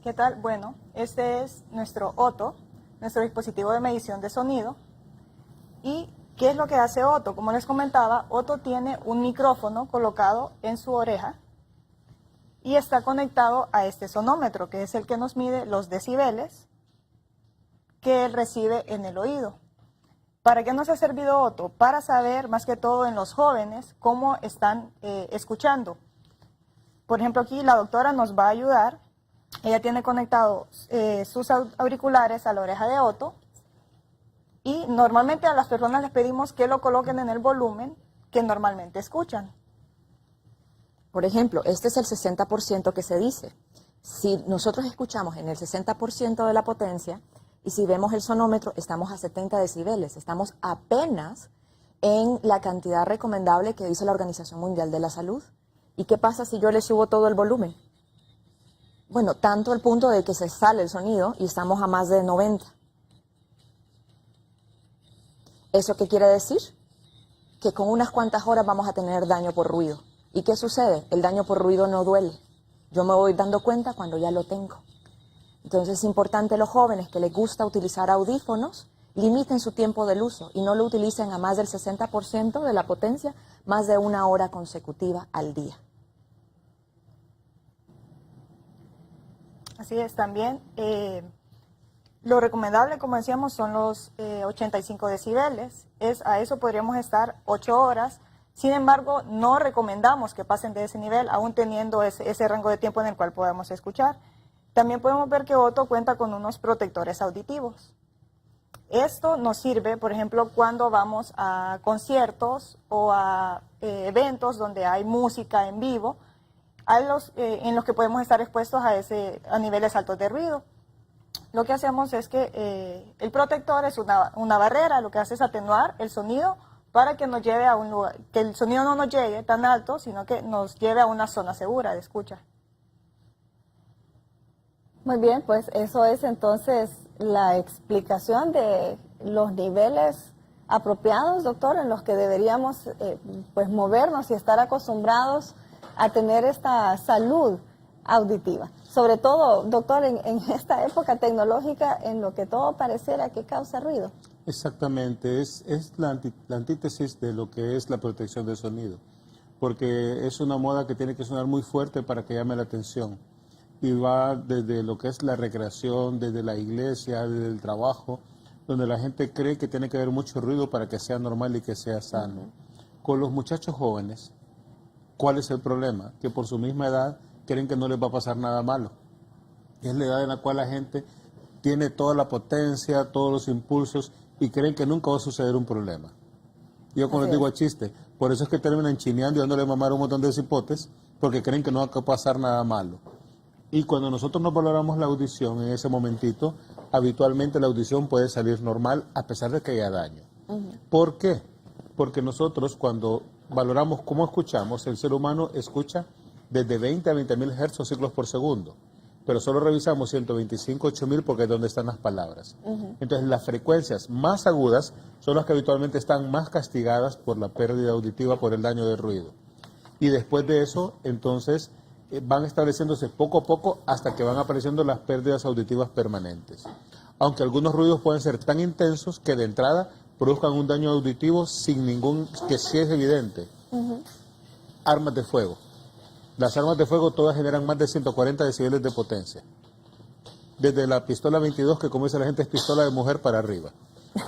¿Qué tal? Bueno, este es nuestro Otto, nuestro dispositivo de medición de sonido. ¿Y qué es lo que hace Otto? Como les comentaba, Otto tiene un micrófono colocado en su oreja y está conectado a este sonómetro, que es el que nos mide los decibeles que él recibe en el oído. ¿Para qué nos ha servido Otto? Para saber, más que todo en los jóvenes, cómo están escuchando. Por ejemplo, aquí la doctora nos va a ayudar. Ella tiene conectados sus auriculares a la oreja de Otto y normalmente a las personas les pedimos que lo coloquen en el volumen que normalmente escuchan. Por ejemplo, este es el 60% que se dice. Si nosotros escuchamos en el 60% de la potencia y si vemos el sonómetro, estamos a 70 decibeles. Estamos apenas en la cantidad recomendable que dice la Organización Mundial de la Salud. ¿Y qué pasa si yo le subo todo el volumen? Bueno, tanto el punto de que se sale el sonido y estamos a más de 90. ¿Eso qué quiere decir? Que con unas cuantas horas vamos a tener daño por ruido. ¿Y qué sucede? El daño por ruido no duele. Yo me voy dando cuenta cuando ya lo tengo. Entonces es importante los jóvenes que les gusta utilizar audífonos, limiten su tiempo del uso y no lo utilicen a más del 60% de la potencia, más de 1 hora consecutiva al día. Así es, también lo recomendable, como decíamos, son los 85 decibeles. A eso podríamos estar 8 horas. Sin embargo, no recomendamos que pasen de ese nivel, aún teniendo ese rango de tiempo en el cual podemos escuchar. También podemos ver que Otto cuenta con unos protectores auditivos. Esto nos sirve, por ejemplo, cuando vamos a conciertos o a eventos donde hay música en vivo, en los que podemos estar expuestos a niveles altos de ruido. Lo que hacemos es que el protector es una barrera, lo que hace es atenuar el sonido para que nos lleve a un lugar, que el sonido no nos llegue tan alto, sino que nos lleve a una zona segura de escucha. Muy bien, pues eso es entonces la explicación de los niveles apropiados, doctor, en los que deberíamos pues movernos y estar acostumbrados a tener esta salud auditiva. Sobre todo, doctor, en esta época tecnológica en lo que todo pareciera que causa ruido. Exactamente, es la antítesis de lo que es la protección del sonido, porque es una moda que tiene que sonar muy fuerte para que llame la atención. Y va desde lo que es la recreación, desde la iglesia, desde el trabajo, donde la gente cree que tiene que haber mucho ruido para que sea normal y que sea sano. Con los muchachos jóvenes, ¿cuál es el problema? Que por su misma edad creen que no les va a pasar nada malo. Es la edad en la cual la gente tiene toda la potencia, todos los impulsos y creen que nunca va a suceder un problema. Yo como les digo a chiste, por eso es que terminan chineando y dándole mamar a un montón de cipotes, porque creen que no va a pasar nada malo. Y cuando nosotros no valoramos la audición en ese momentito, habitualmente la audición puede salir normal a pesar de que haya daño. ¿Por qué? Porque nosotros cuando valoramos cómo escuchamos, el ser humano escucha desde 20 a 20.000 Hz o ciclos por segundo, pero solo revisamos 125, 8.000 porque es donde están las palabras. Entonces las frecuencias más agudas son las que habitualmente están más castigadas por la pérdida auditiva, por el daño de ruido. Y después de eso, entonces, van estableciéndose poco a poco hasta que van apareciendo las pérdidas auditivas permanentes. Aunque algunos ruidos pueden ser tan intensos que de entrada produzcan un daño auditivo sin ningún, que sí es evidente. Armas de fuego. Las armas de fuego todas generan más de 140 decibeles de potencia. Desde la pistola 22, que como dice la gente es pistola de mujer para arriba.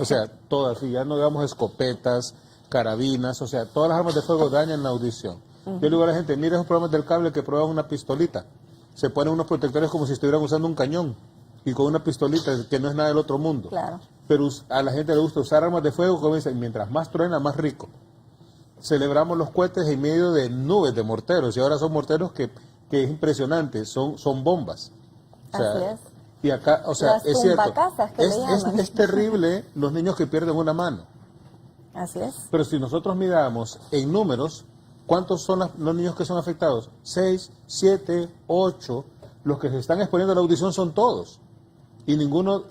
O sea, todas, y ya no digamos escopetas, carabinas, o sea, todas las armas de fuego dañan la audición. Yo le digo a la gente, mira esos programas del cable que prueban una pistolita. Se ponen unos protectores como si estuvieran usando un cañón y con una pistolita que no es nada del otro mundo. Claro. Pero a la gente le gusta usar armas de fuego, como dicen, mientras más truena, más rico. Celebramos los cohetes en medio de nubes de morteros y ahora son morteros que es impresionante, son bombas. O sea, así es. Y acá, o sea, Las es cierto, tumbacasas que le llaman. es terrible los niños que pierden una mano. Así es. Pero si nosotros miramos en números, ¿cuántos son los niños que son afectados? 6, 7, 8. Los que se están exponiendo a la audición son todos. Y ninguno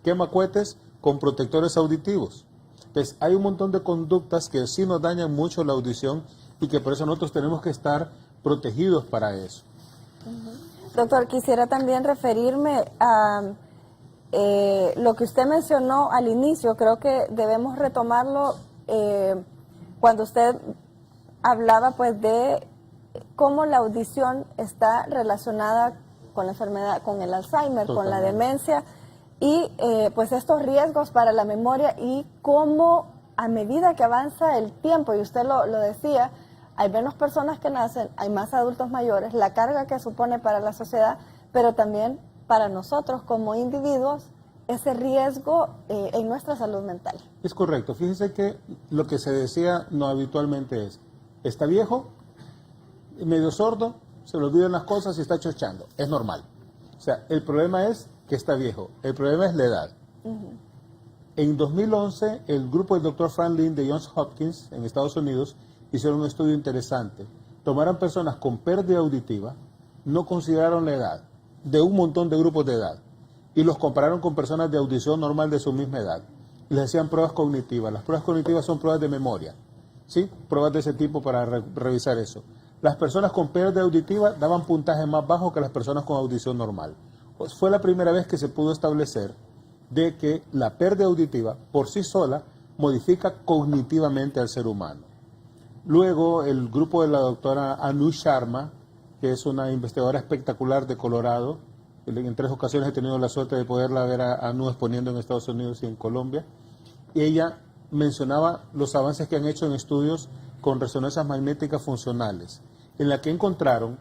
quema cohetes con protectores auditivos. Entonces, hay un montón de conductas que sí nos dañan mucho la audición y que por eso nosotros tenemos que estar protegidos para eso. Doctor, quisiera también referirme a lo que usted mencionó al inicio. Creo que debemos retomarlo cuando usted hablaba pues de cómo la audición está relacionada con la enfermedad, con el Alzheimer, Totalmente. con la demencia y pues estos riesgos para la memoria y cómo a medida que avanza el tiempo, y usted lo decía, hay menos personas que nacen, hay más adultos mayores, la carga que supone para la sociedad, pero también para nosotros como individuos, ese riesgo en nuestra salud mental. Es correcto. Fíjese que lo que se decía no habitualmente es, está viejo, medio sordo, se le olvidan las cosas y está chochando. Es normal. O sea, el problema es que está viejo. El problema es la edad. En 2011, el grupo del Dr. Frank Lin de Johns Hopkins en Estados Unidos hicieron un estudio interesante. Tomaron personas con pérdida auditiva, no consideraron la edad, de un montón de grupos de edad, y los compararon con personas de audición normal de su misma edad. Y les hacían pruebas cognitivas. Las pruebas cognitivas son pruebas de memoria, ¿sí? Pruebas de ese tipo para revisar eso. Las personas con pérdida auditiva daban puntaje más bajo que las personas con audición normal. Pues fue la primera vez que se pudo establecer de que la pérdida auditiva por sí sola modifica cognitivamente al ser humano. Luego el grupo de la doctora Anu Sharma, que es una investigadora espectacular de Colorado, en 3 ocasiones he tenido la suerte de poderla ver a Anu exponiendo en Estados Unidos y en Colombia, y ella mencionaba los avances que han hecho en estudios con resonancias magnéticas funcionales, en la que encontraron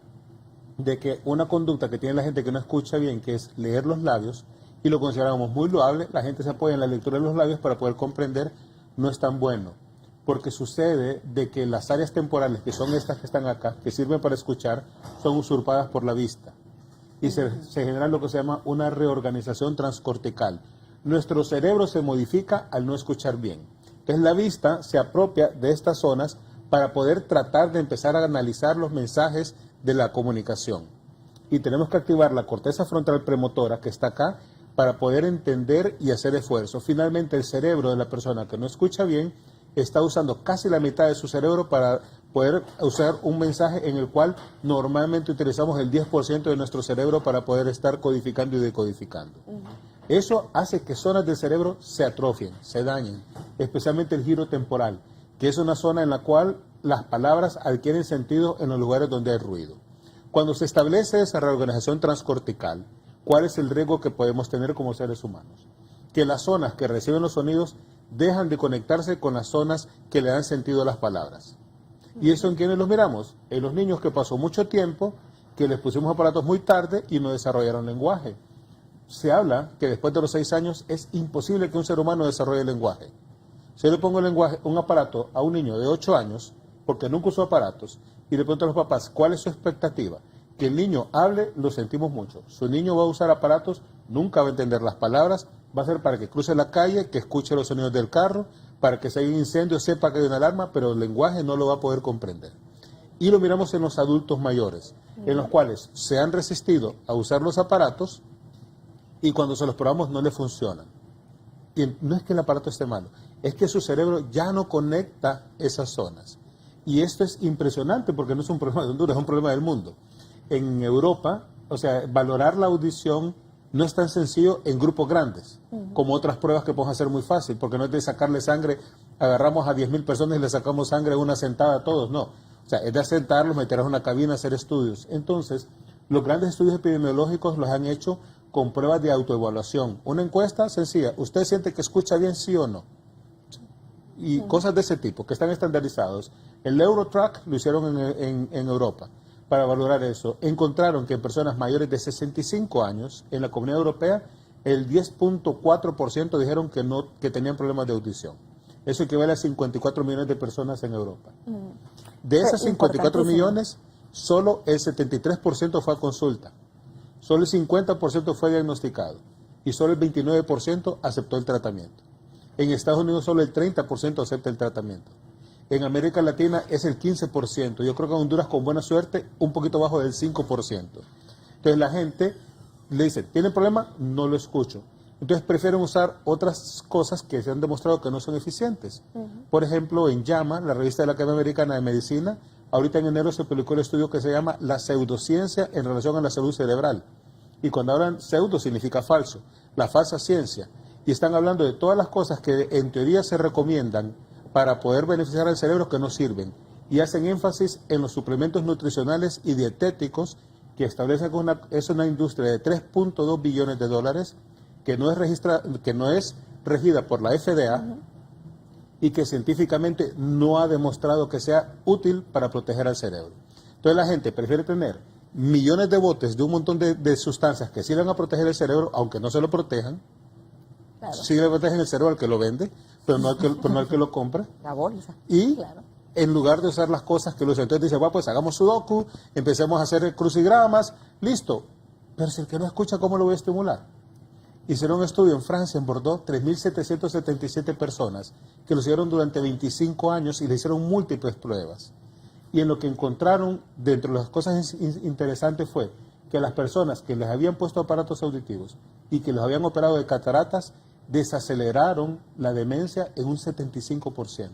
de que una conducta que tiene la gente que no escucha bien, que es leer los labios, y lo consideramos muy loable, la gente se apoya en la lectura de los labios para poder comprender, no es tan bueno, porque sucede de que las áreas temporales, que son estas que están acá, que sirven para escuchar, son usurpadas por la vista, y se genera lo que se llama una reorganización transcortical. Nuestro cerebro se modifica al no escuchar bien. Entonces la vista se apropia de estas zonas para poder tratar de empezar a analizar los mensajes de la comunicación. Y tenemos que activar la corteza frontal premotora que está acá para poder entender y hacer esfuerzo. Finalmente el cerebro de la persona que no escucha bien está usando casi la mitad de su cerebro para poder usar un mensaje en el cual normalmente utilizamos el 10% de nuestro cerebro para poder estar codificando y decodificando. Eso hace que zonas del cerebro se atrofien, se dañen, especialmente el giro temporal, que es una zona en la cual las palabras adquieren sentido en los lugares donde hay ruido. Cuando se establece esa reorganización transcortical, ¿cuál es el riesgo que podemos tener como seres humanos? Que las zonas que reciben los sonidos dejan de conectarse con las zonas que le dan sentido a las palabras. ¿Y eso en quiénes los miramos? En los niños que pasó mucho tiempo, que les pusimos aparatos muy tarde y no desarrollaron lenguaje. Se habla que después de los 6 años es imposible que un ser humano desarrolle lenguaje. Si yo le pongo un aparato a un niño de 8 años, porque nunca usó aparatos, y le pregunto a los papás, ¿cuál es su expectativa? Que el niño hable, lo sentimos mucho. Su niño va a usar aparatos, nunca va a entender las palabras, va a ser para que cruce la calle, que escuche los sonidos del carro, para que si hay un incendio sepa que hay una alarma, pero el lenguaje no lo va a poder comprender. Y lo miramos en los adultos mayores, en los cuales se han resistido a usar los aparatos y cuando se los probamos no le funcionan. Y no es que el aparato esté malo, es que su cerebro ya no conecta esas zonas. Y esto es impresionante porque no es un problema de Honduras, es un problema del mundo. En Europa, o sea, valorar la audición no es tan sencillo en grupos grandes, como otras pruebas que podemos hacer muy fácil, porque no es de sacarle sangre, agarramos a 10.000 personas y le sacamos sangre en una sentada a todos, no. O O sea, es de sentarlos, meterlos en una cabina, hacer estudios. Entonces, los grandes estudios epidemiológicos los han hecho con pruebas de autoevaluación. Una encuesta sencilla, ¿usted siente que escucha bien, sí o no? Y cosas de ese tipo, que están estandarizados. El Eurotrack lo hicieron en Europa para valorar eso. Encontraron que en personas mayores de 65 años, en la Comunidad Europea, el 10.4% dijeron que tenían problemas de audición. Eso equivale a 54 millones de personas en Europa. De esas 54 millones, solo el 73% fue a consulta. Solo el 50% fue diagnosticado. Y solo el 29% aceptó el tratamiento. En Estados Unidos solo el 30% acepta el tratamiento. En América Latina es el 15%. Yo creo que en Honduras, con buena suerte, un poquito bajo del 5%. Entonces la gente le dice, ¿tiene problema? No lo escucho. Entonces prefieren usar otras cosas que se han demostrado que no son eficientes. Por ejemplo, en JAMA, la revista de la Academia Americana de Medicina, ahorita en enero se publicó el estudio que se llama La pseudociencia en relación a la salud cerebral. Y cuando hablan pseudo significa falso, la falsa ciencia. Y están hablando de todas las cosas que en teoría se recomiendan para poder beneficiar al cerebro que no sirven. Y hacen énfasis en los suplementos nutricionales y dietéticos que establecen que es una industria de 3.2 billones de dólares que no es regida por la FDA y que científicamente no ha demostrado que sea útil para proteger al cerebro. Entonces la gente prefiere tener millones de botes de un montón de sustancias que sí van a proteger el cerebro, aunque no se lo protejan. Claro. Sí le protegen el cerebro al que lo vende, pero no al que lo compra. La bolsa. Y en lugar de usar las cosas que los científicos dicen, bueno, pues hagamos sudoku, empecemos a hacer crucigramas, listo. Pero si el que no escucha, ¿cómo lo voy a estimular? Hicieron un estudio en Francia, en Bordeaux, 3.777 personas, que lo hicieron durante 25 años y le hicieron múltiples pruebas. Y en lo que encontraron, dentro de las cosas interesantes fue que las personas que les habían puesto aparatos auditivos y que los habían operado de cataratas, desaceleraron la demencia en un 75%.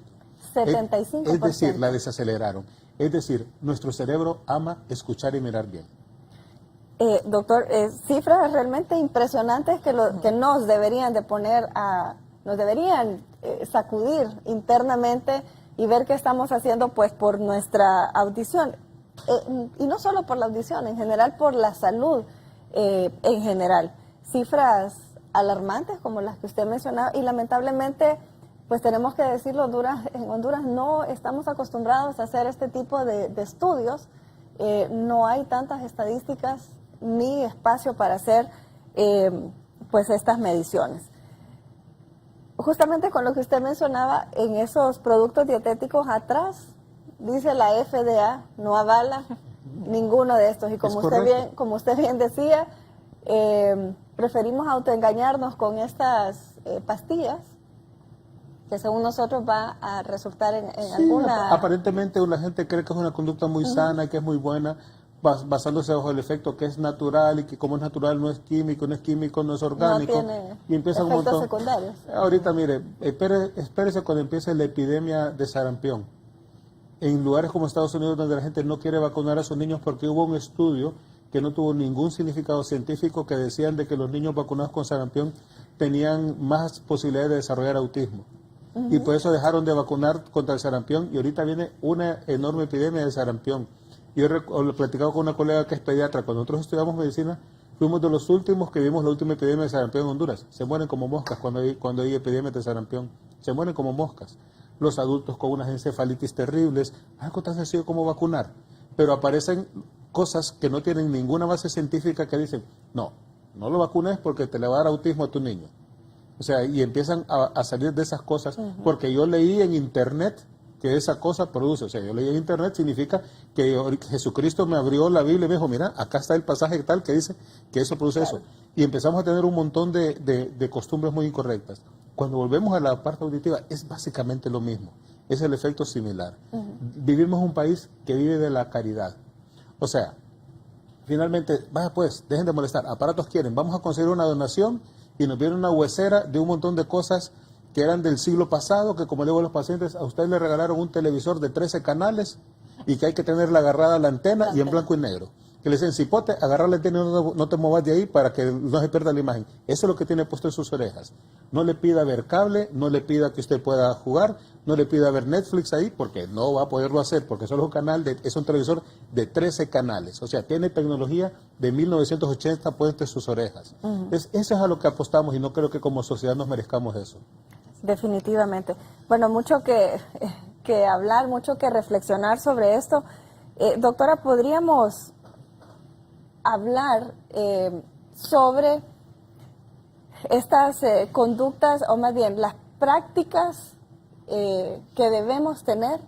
75%. Es decir, la desaceleraron. Es decir, nuestro cerebro ama escuchar y mirar bien. Doctor, cifras realmente impresionantes que nos deberían de poner nos deberían sacudir internamente y ver qué estamos haciendo pues por nuestra audición. Y no solo por la audición, en general por la salud en general. Cifras alarmantes como las que usted mencionaba y lamentablemente pues tenemos que decirlo, en Honduras no estamos acostumbrados a hacer este tipo de estudios. No hay tantas estadísticas ni espacio para hacer pues estas mediciones. Justamente con lo que usted mencionaba, en esos productos dietéticos atrás, dice la FDA, no avala ninguno de estos. Y como usted bien decía, preferimos autoengañarnos con estas pastillas, que según nosotros va a resultar en alguna... Aparentemente la gente cree que es una conducta muy sana, que es muy buena, basándose bajo el efecto que es natural y que como es natural no es químico, no es orgánico. No tiene y empieza un efectos montón. secundarios. Ahorita, mire, espérese cuando empiece la epidemia de sarampión. En lugares como Estados Unidos, donde la gente no quiere vacunar a sus niños porque hubo un estudio que no tuvo ningún significado científico que decían de que los niños vacunados con sarampión tenían más posibilidades de desarrollar autismo. Y por eso dejaron de vacunar contra el sarampión y ahorita viene una enorme epidemia de sarampión. Yo lo he platicado con una colega que es pediatra. Cuando nosotros estudiamos medicina, fuimos de los últimos que vimos la última epidemia de sarampión en Honduras. Se mueren como moscas cuando hay epidemias de sarampión. Se mueren como moscas. Los adultos con unas encefalitis terribles, algo tan sencillo como vacunar. Pero aparecen cosas que no tienen ninguna base científica que dicen, no lo vacunes porque te le va a dar autismo a tu niño. O sea, y empiezan a salir de esas cosas, porque yo leí en internet que esa cosa produce. O sea, yo leí en internet, significa que Jesucristo me abrió la Biblia y me dijo, mira, acá está el pasaje tal que dice que eso produce eso. Y empezamos a tener un montón de costumbres muy incorrectas. Cuando volvemos a la parte auditiva, es básicamente lo mismo. Es el efecto similar. Vivimos en un país que vive de la caridad. O sea, finalmente, vaya pues, dejen de molestar. Aparatos quieren, vamos a conseguir una donación y nos viene una huesera de un montón de cosas que eran del siglo pasado, que como le digo a los pacientes, a usted le regalaron un televisor de 13 canales y que hay que tenerla agarrada a la antena y en blanco y negro. que le dicen cipote, agarra la antena y no te muevas de ahí para que no se pierda la imagen. Eso es lo que tiene puesto en sus orejas. No le pida ver cable, no le pida que usted pueda jugar, no le pida ver Netflix ahí, porque no va a poderlo hacer, porque solo es un televisor de 13 canales. O sea, tiene tecnología de 1980 puesta en sus orejas. Entonces, eso es a lo que apostamos y no creo que como sociedad nos merezcamos eso. Definitivamente. Bueno, mucho que hablar, mucho que reflexionar sobre esto. Doctora, ¿podríamos hablar sobre estas conductas, o más bien las prácticas que debemos tener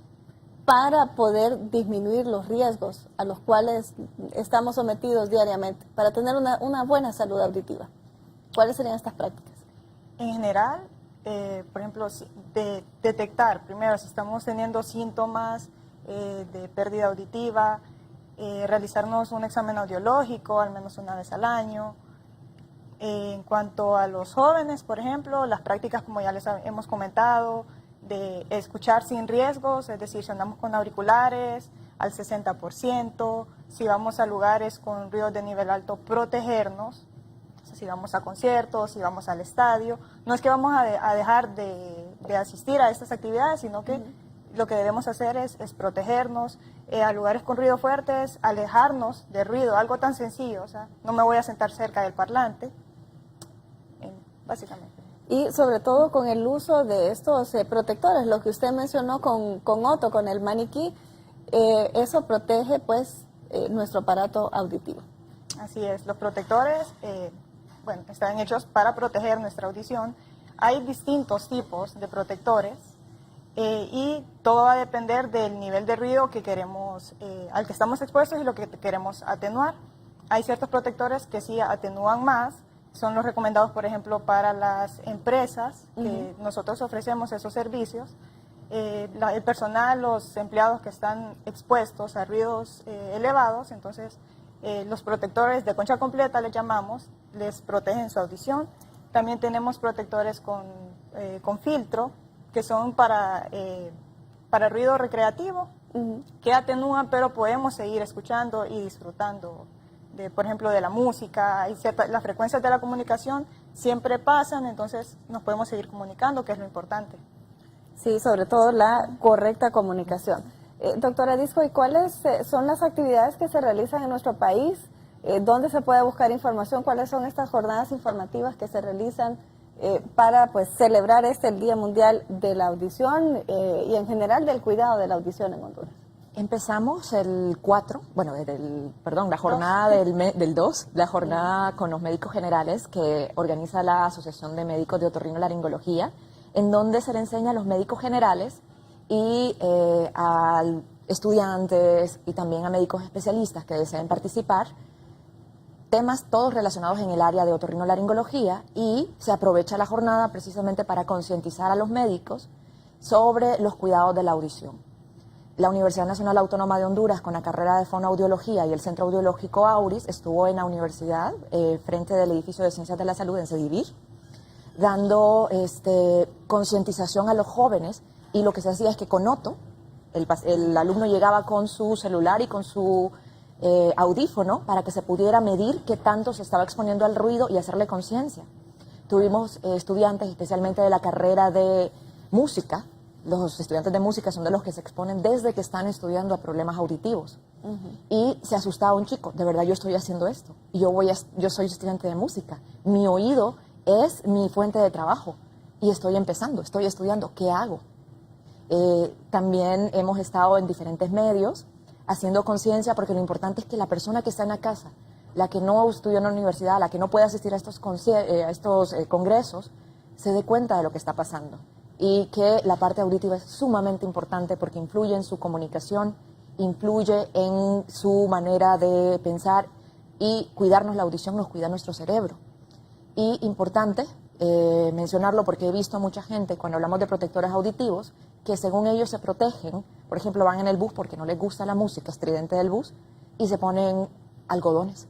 para poder disminuir los riesgos a los cuales estamos sometidos diariamente, para tener una buena salud auditiva? ¿Cuáles serían estas prácticas? En general, por ejemplo, detectar primero si estamos teniendo síntomas de pérdida auditiva, realizarnos un examen audiológico al menos una vez al año. En cuanto a los jóvenes, por ejemplo, las prácticas, como ya les hemos comentado, de escuchar sin riesgos, es decir, si andamos con auriculares al 60%, si vamos a lugares con ruidos de nivel alto, protegernos. Si vamos a conciertos, si vamos al estadio, no es que vamos a dejar de asistir a estas actividades, sino que lo que debemos hacer es protegernos. A lugares con ruido fuertes, alejarnos de ruido, algo tan sencillo, o sea, no me voy a sentar cerca del parlante, básicamente. Y sobre todo con el uso de estos protectores, lo que usted mencionó con Otto, con el maniquí, eso protege pues nuestro aparato auditivo. Así es, los protectores están hechos para proteger nuestra audición. Hay distintos tipos de protectores y todo va a depender del nivel de ruido que queremos, al que estamos expuestos y lo que queremos atenuar. Hay ciertos protectores que sí atenúan más, son los recomendados, por ejemplo, para las empresas que nosotros ofrecemos esos servicios. El personal, los empleados que están expuestos a ruidos elevados, entonces los protectores de concha completa les llamamos, les protegen su audición. También tenemos protectores con filtro, que son para ruido recreativo, que atenúan, pero podemos seguir escuchando y disfrutando, por ejemplo, de la música. Las frecuencias de la comunicación siempre pasan, entonces nos podemos seguir comunicando, que es lo importante. Sí, sobre todo la correcta comunicación. Doctora Disco, ¿y cuáles son las actividades que se realizan en nuestro país? ¿Dónde se puede buscar información? ¿Cuáles son estas jornadas informativas que se realizan para pues celebrar el Día Mundial de la Audición y en general del cuidado de la audición en Honduras? Empezamos el 4, la jornada del 2, la jornada con los médicos generales que organiza la Asociación de Médicos de Otorrinolaringología, en donde se le enseña a los médicos generales y a estudiantes y también a médicos especialistas que deseen participar, temas todos relacionados en el área de otorrinolaringología, y se aprovecha la jornada precisamente para concientizar a los médicos sobre los cuidados de la audición. La Universidad Nacional Autónoma de Honduras, con la carrera de fonoaudiología y el Centro Audiológico Auris, estuvo en la universidad, frente del edificio de Ciencias de la Salud en Cedivir, dando concientización a los jóvenes, y lo que se hacía es que con Otto, el alumno llegaba con su celular y con su audífono para que se pudiera medir qué tanto se estaba exponiendo al ruido y hacerle conciencia. Tuvimos estudiantes, especialmente de la carrera de música. Los estudiantes de música son de los que se exponen desde que están estudiando a problemas auditivos. Y se asustaba un chico, de verdad yo estoy haciendo esto, y yo soy estudiante de música, mi oído es mi fuente de trabajo, y estoy estudiando, ¿qué hago? También hemos estado en diferentes medios haciendo conciencia, porque lo importante es que la persona que está en la casa, la que no estudió en la universidad, la que no puede asistir a estos congresos, se dé cuenta de lo que está pasando, y que la parte auditiva es sumamente importante porque influye en su comunicación, influye en su manera de pensar, y cuidarnos la audición nos cuida nuestro cerebro. Y importante mencionarlo porque he visto a mucha gente, cuando hablamos de protectores auditivos, que según ellos se protegen, por ejemplo, van en el bus porque no les gusta la música estridente del bus y se ponen algodones,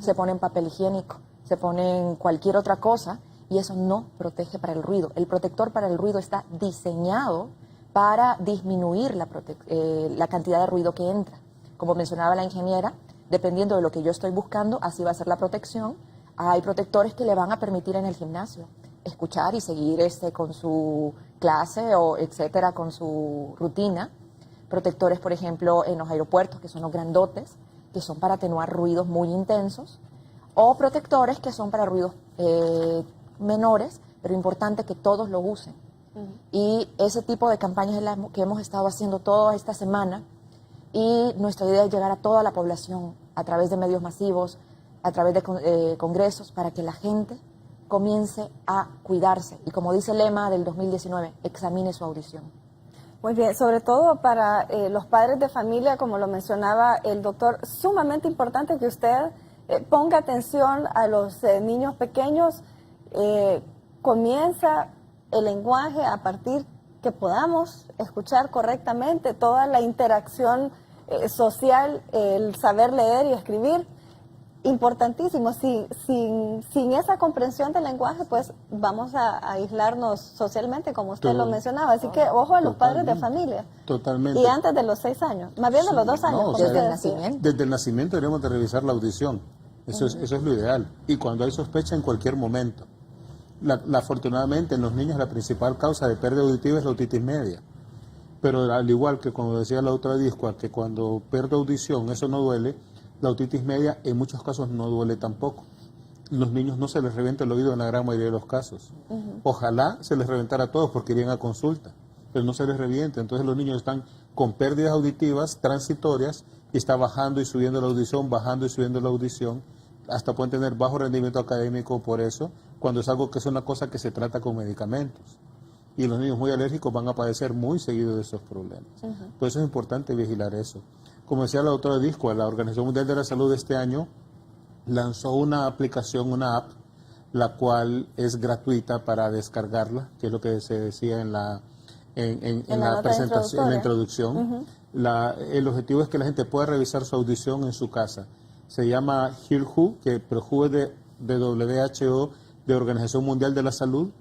se ponen papel higiénico, se ponen cualquier otra cosa, y eso no protege para el ruido. El protector para el ruido está diseñado para disminuir la cantidad de ruido que entra. Como mencionaba la ingeniera, dependiendo de lo que yo estoy buscando, así va a ser la protección. Hay protectores que le van a permitir en el gimnasio escuchar y seguir con su clase o etcétera, con su rutina. Protectores, por ejemplo, en los aeropuertos, que son los grandotes, que son para atenuar ruidos muy intensos, o protectores que son para ruidos menores, pero importante que todos lo usen. Y ese tipo de campañas es la que hemos estado haciendo toda esta semana, y nuestra idea es llegar a toda la población a través de medios masivos, a través de congresos, para que la gente comience a cuidarse. Y como dice el lema del 2019, examine su audición. Muy bien, sobre todo para los padres de familia, como lo mencionaba el doctor, sumamente importante que usted ponga atención a los niños pequeños. Comienza el lenguaje a partir que podamos escuchar correctamente, toda la interacción social, el saber leer y escribir. Importantísimo. Sin esa comprensión del lenguaje, pues vamos a aislarnos socialmente, como usted lo mencionaba. Así que ojo a los padres de familia. Totalmente. Y antes de los 6 años, más bien de los 2 años. No, desde el nacimiento. Desde el nacimiento deberíamos de revisar la audición. Eso es lo ideal. Y cuando hay sospecha, en cualquier momento. Afortunadamente, en los niños la principal causa de pérdida auditiva es la otitis media. Pero al igual que como decía la otra discua, que cuando pierdo audición eso no duele, la otitis media en muchos casos no duele tampoco. Los niños no se les revienta el oído en la gran mayoría de los casos. Ojalá se les reventara a todos porque irían a consulta, pero no se les revienta. Entonces los niños están con pérdidas auditivas transitorias y está bajando y subiendo la audición, bajando y subiendo la audición. Hasta pueden tener bajo rendimiento académico por eso, cuando es algo que es una cosa que se trata con medicamentos. Y los niños muy alérgicos van a padecer muy seguido de esos problemas. Por eso es importante vigilar eso. Como decía la doctora Disco, la Organización Mundial de la Salud este año lanzó una aplicación, una app, la cual es gratuita para descargarla, que es lo que se decía en la presentación, en la introducción. El objetivo es que la gente pueda revisar su audición en su casa. Se llama Hear Who, que WHO de WHO, de Organización Mundial de la Salud,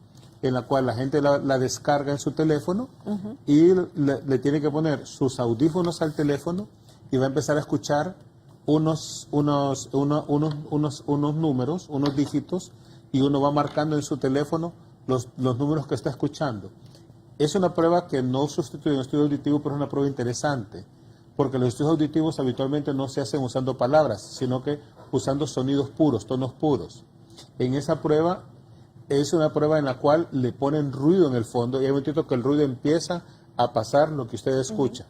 en la cual la gente la descarga en su teléfono y le tiene que poner sus audífonos al teléfono y va a empezar a escuchar unos números, unos dígitos, y uno va marcando en su teléfono los números que está escuchando. Es una prueba que no sustituye un estudio auditivo, pero es una prueba interesante, porque los estudios auditivos habitualmente no se hacen usando palabras, sino que usando sonidos puros, tonos puros. En esa prueba es una prueba en la cual le ponen ruido en el fondo y hay un momento que el ruido empieza a pasar lo que usted escucha.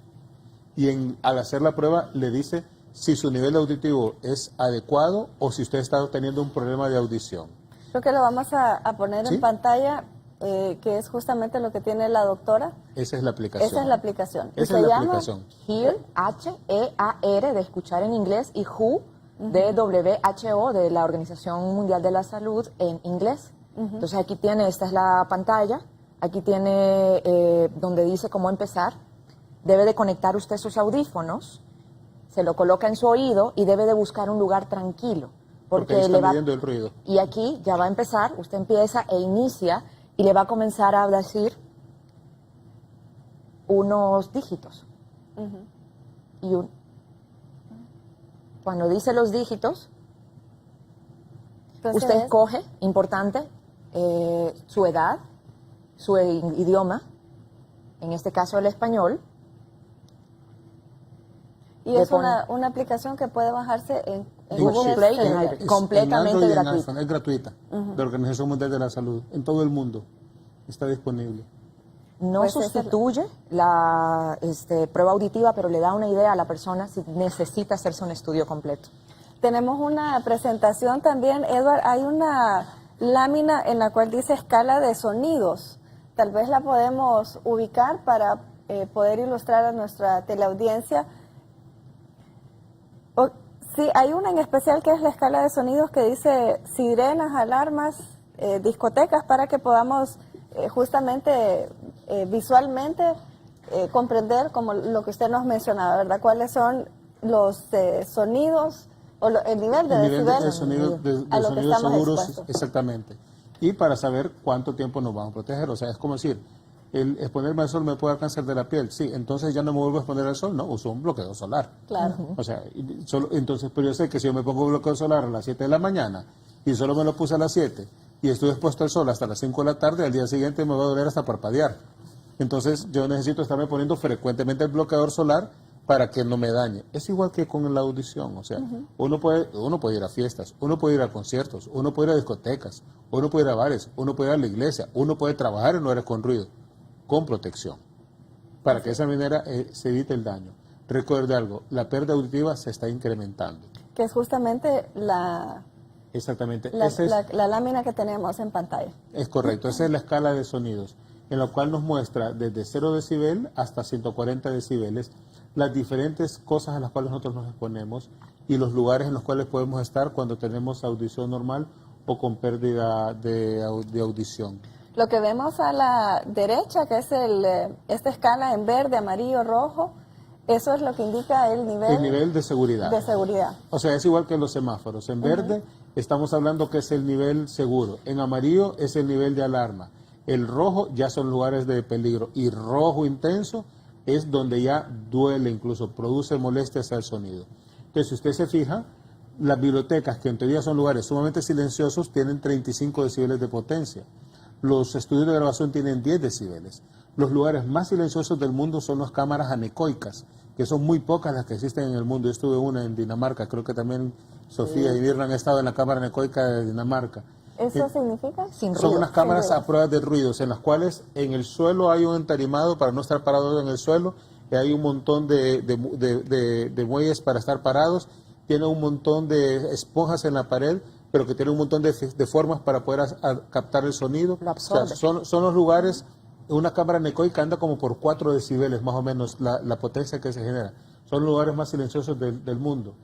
Y al hacer la prueba le dice si su nivel auditivo es adecuado o si usted está teniendo un problema de audición. Creo que lo vamos a poner en pantalla, que es justamente lo que tiene la doctora. Esa es la aplicación. Esa es la aplicación. Esa es la aplicación. Hear, H-E-A-R, de escuchar en inglés, y WHO, de WHO, de la Organización Mundial de la Salud, en inglés. Entonces aquí tiene, esta es la pantalla, aquí tiene donde dice cómo empezar. Debe de conectar usted sus audífonos, se lo coloca en su oído y debe de buscar un lugar tranquilo. Porque está midiendo el ruido. Y aquí ya va a empezar, usted empieza e inicia y le va a comenzar a decir unos dígitos. Y cuando dice los dígitos, entonces, usted escoge, importante, su edad, su idioma, en este caso el español. Y es una aplicación que puede bajarse en Google Play, completamente gratuita. Es gratuita, de la Organización Mundial de la Salud, en todo el mundo está disponible. No pues sustituye la prueba auditiva, pero le da una idea a la persona si necesita hacerse un estudio completo. Tenemos una presentación también, Edward, hay una lámina en la cual dice escala de sonidos. Tal vez la podemos ubicar para poder ilustrar a nuestra teleaudiencia. Sí, hay una en especial que es la escala de sonidos que dice sirenas, alarmas, discotecas, para que podamos justamente visualmente comprender como lo que usted nos mencionaba, ¿verdad? ¿Cuáles son los sonidos o el nivel de decibeles a lo que estamos seguros, expuestos? exactamente. Y para saber cuánto tiempo nos vamos a proteger, o sea, es como decir, el exponerme al sol me puede dar cáncer de la piel. Sí, entonces ya no me vuelvo a exponer al sol. No, uso un bloqueador solar. Claro. O sea, entonces, pero yo sé que si yo me pongo bloqueador solar a las 7 de la mañana y solo me lo puse a las 7 y estuve expuesto al sol hasta las 5 de la tarde, al día siguiente me va a doler hasta parpadear. Entonces yo necesito estarme poniendo frecuentemente el bloqueador solar para que no me dañe. Es igual que con la audición, o sea, uno puede ir a fiestas, uno puede ir a conciertos, uno puede ir a discotecas, uno puede ir a bares, uno puede ir a la iglesia, uno puede trabajar en lugares con ruido, con protección, para que de esa manera se evite el daño. Recuerde algo, la pérdida auditiva se está incrementando. Que es justamente la lámina que tenemos en pantalla. Es correcto, esa es la escala de sonidos, en la cual nos muestra desde 0 decibel hasta 140 decibeles las diferentes cosas a las cuales nosotros nos exponemos y los lugares en los cuales podemos estar cuando tenemos audición normal o con pérdida de audición. Lo que vemos a la derecha, que es esta escala en verde, amarillo, rojo, eso es lo que indica el nivel de seguridad. De seguridad. O sea, es igual que los semáforos. En verde estamos hablando que es el nivel seguro. En amarillo es el nivel de alarma. El rojo ya son lugares de peligro. Y rojo intenso es donde ya duele, incluso produce molestias al sonido. Entonces, si usted se fija, las bibliotecas, que en teoría son lugares sumamente silenciosos, tienen 35 decibeles de potencia. Los estudios de grabación tienen 10 decibeles. Los lugares más silenciosos del mundo son las cámaras anecoicas, que son muy pocas las que existen en el mundo. Yo estuve una en Dinamarca, creo que también Sofía y Mirna han estado en la cámara anecoica de Dinamarca. ¿Eso significa? Sin Son ruido. unas cámaras a prueba de ruidos, en las cuales en el suelo hay un entarimado para no estar parado en el suelo, y hay un montón de muelles para estar parados, tiene un montón de esponjas en la pared, pero que tiene un montón de formas para poder captar el sonido. Lo absorbe. O sea, son los lugares, una cámara anecoica anda como por 4 decibeles más o menos la potencia que se genera. Son los lugares más silenciosos del mundo.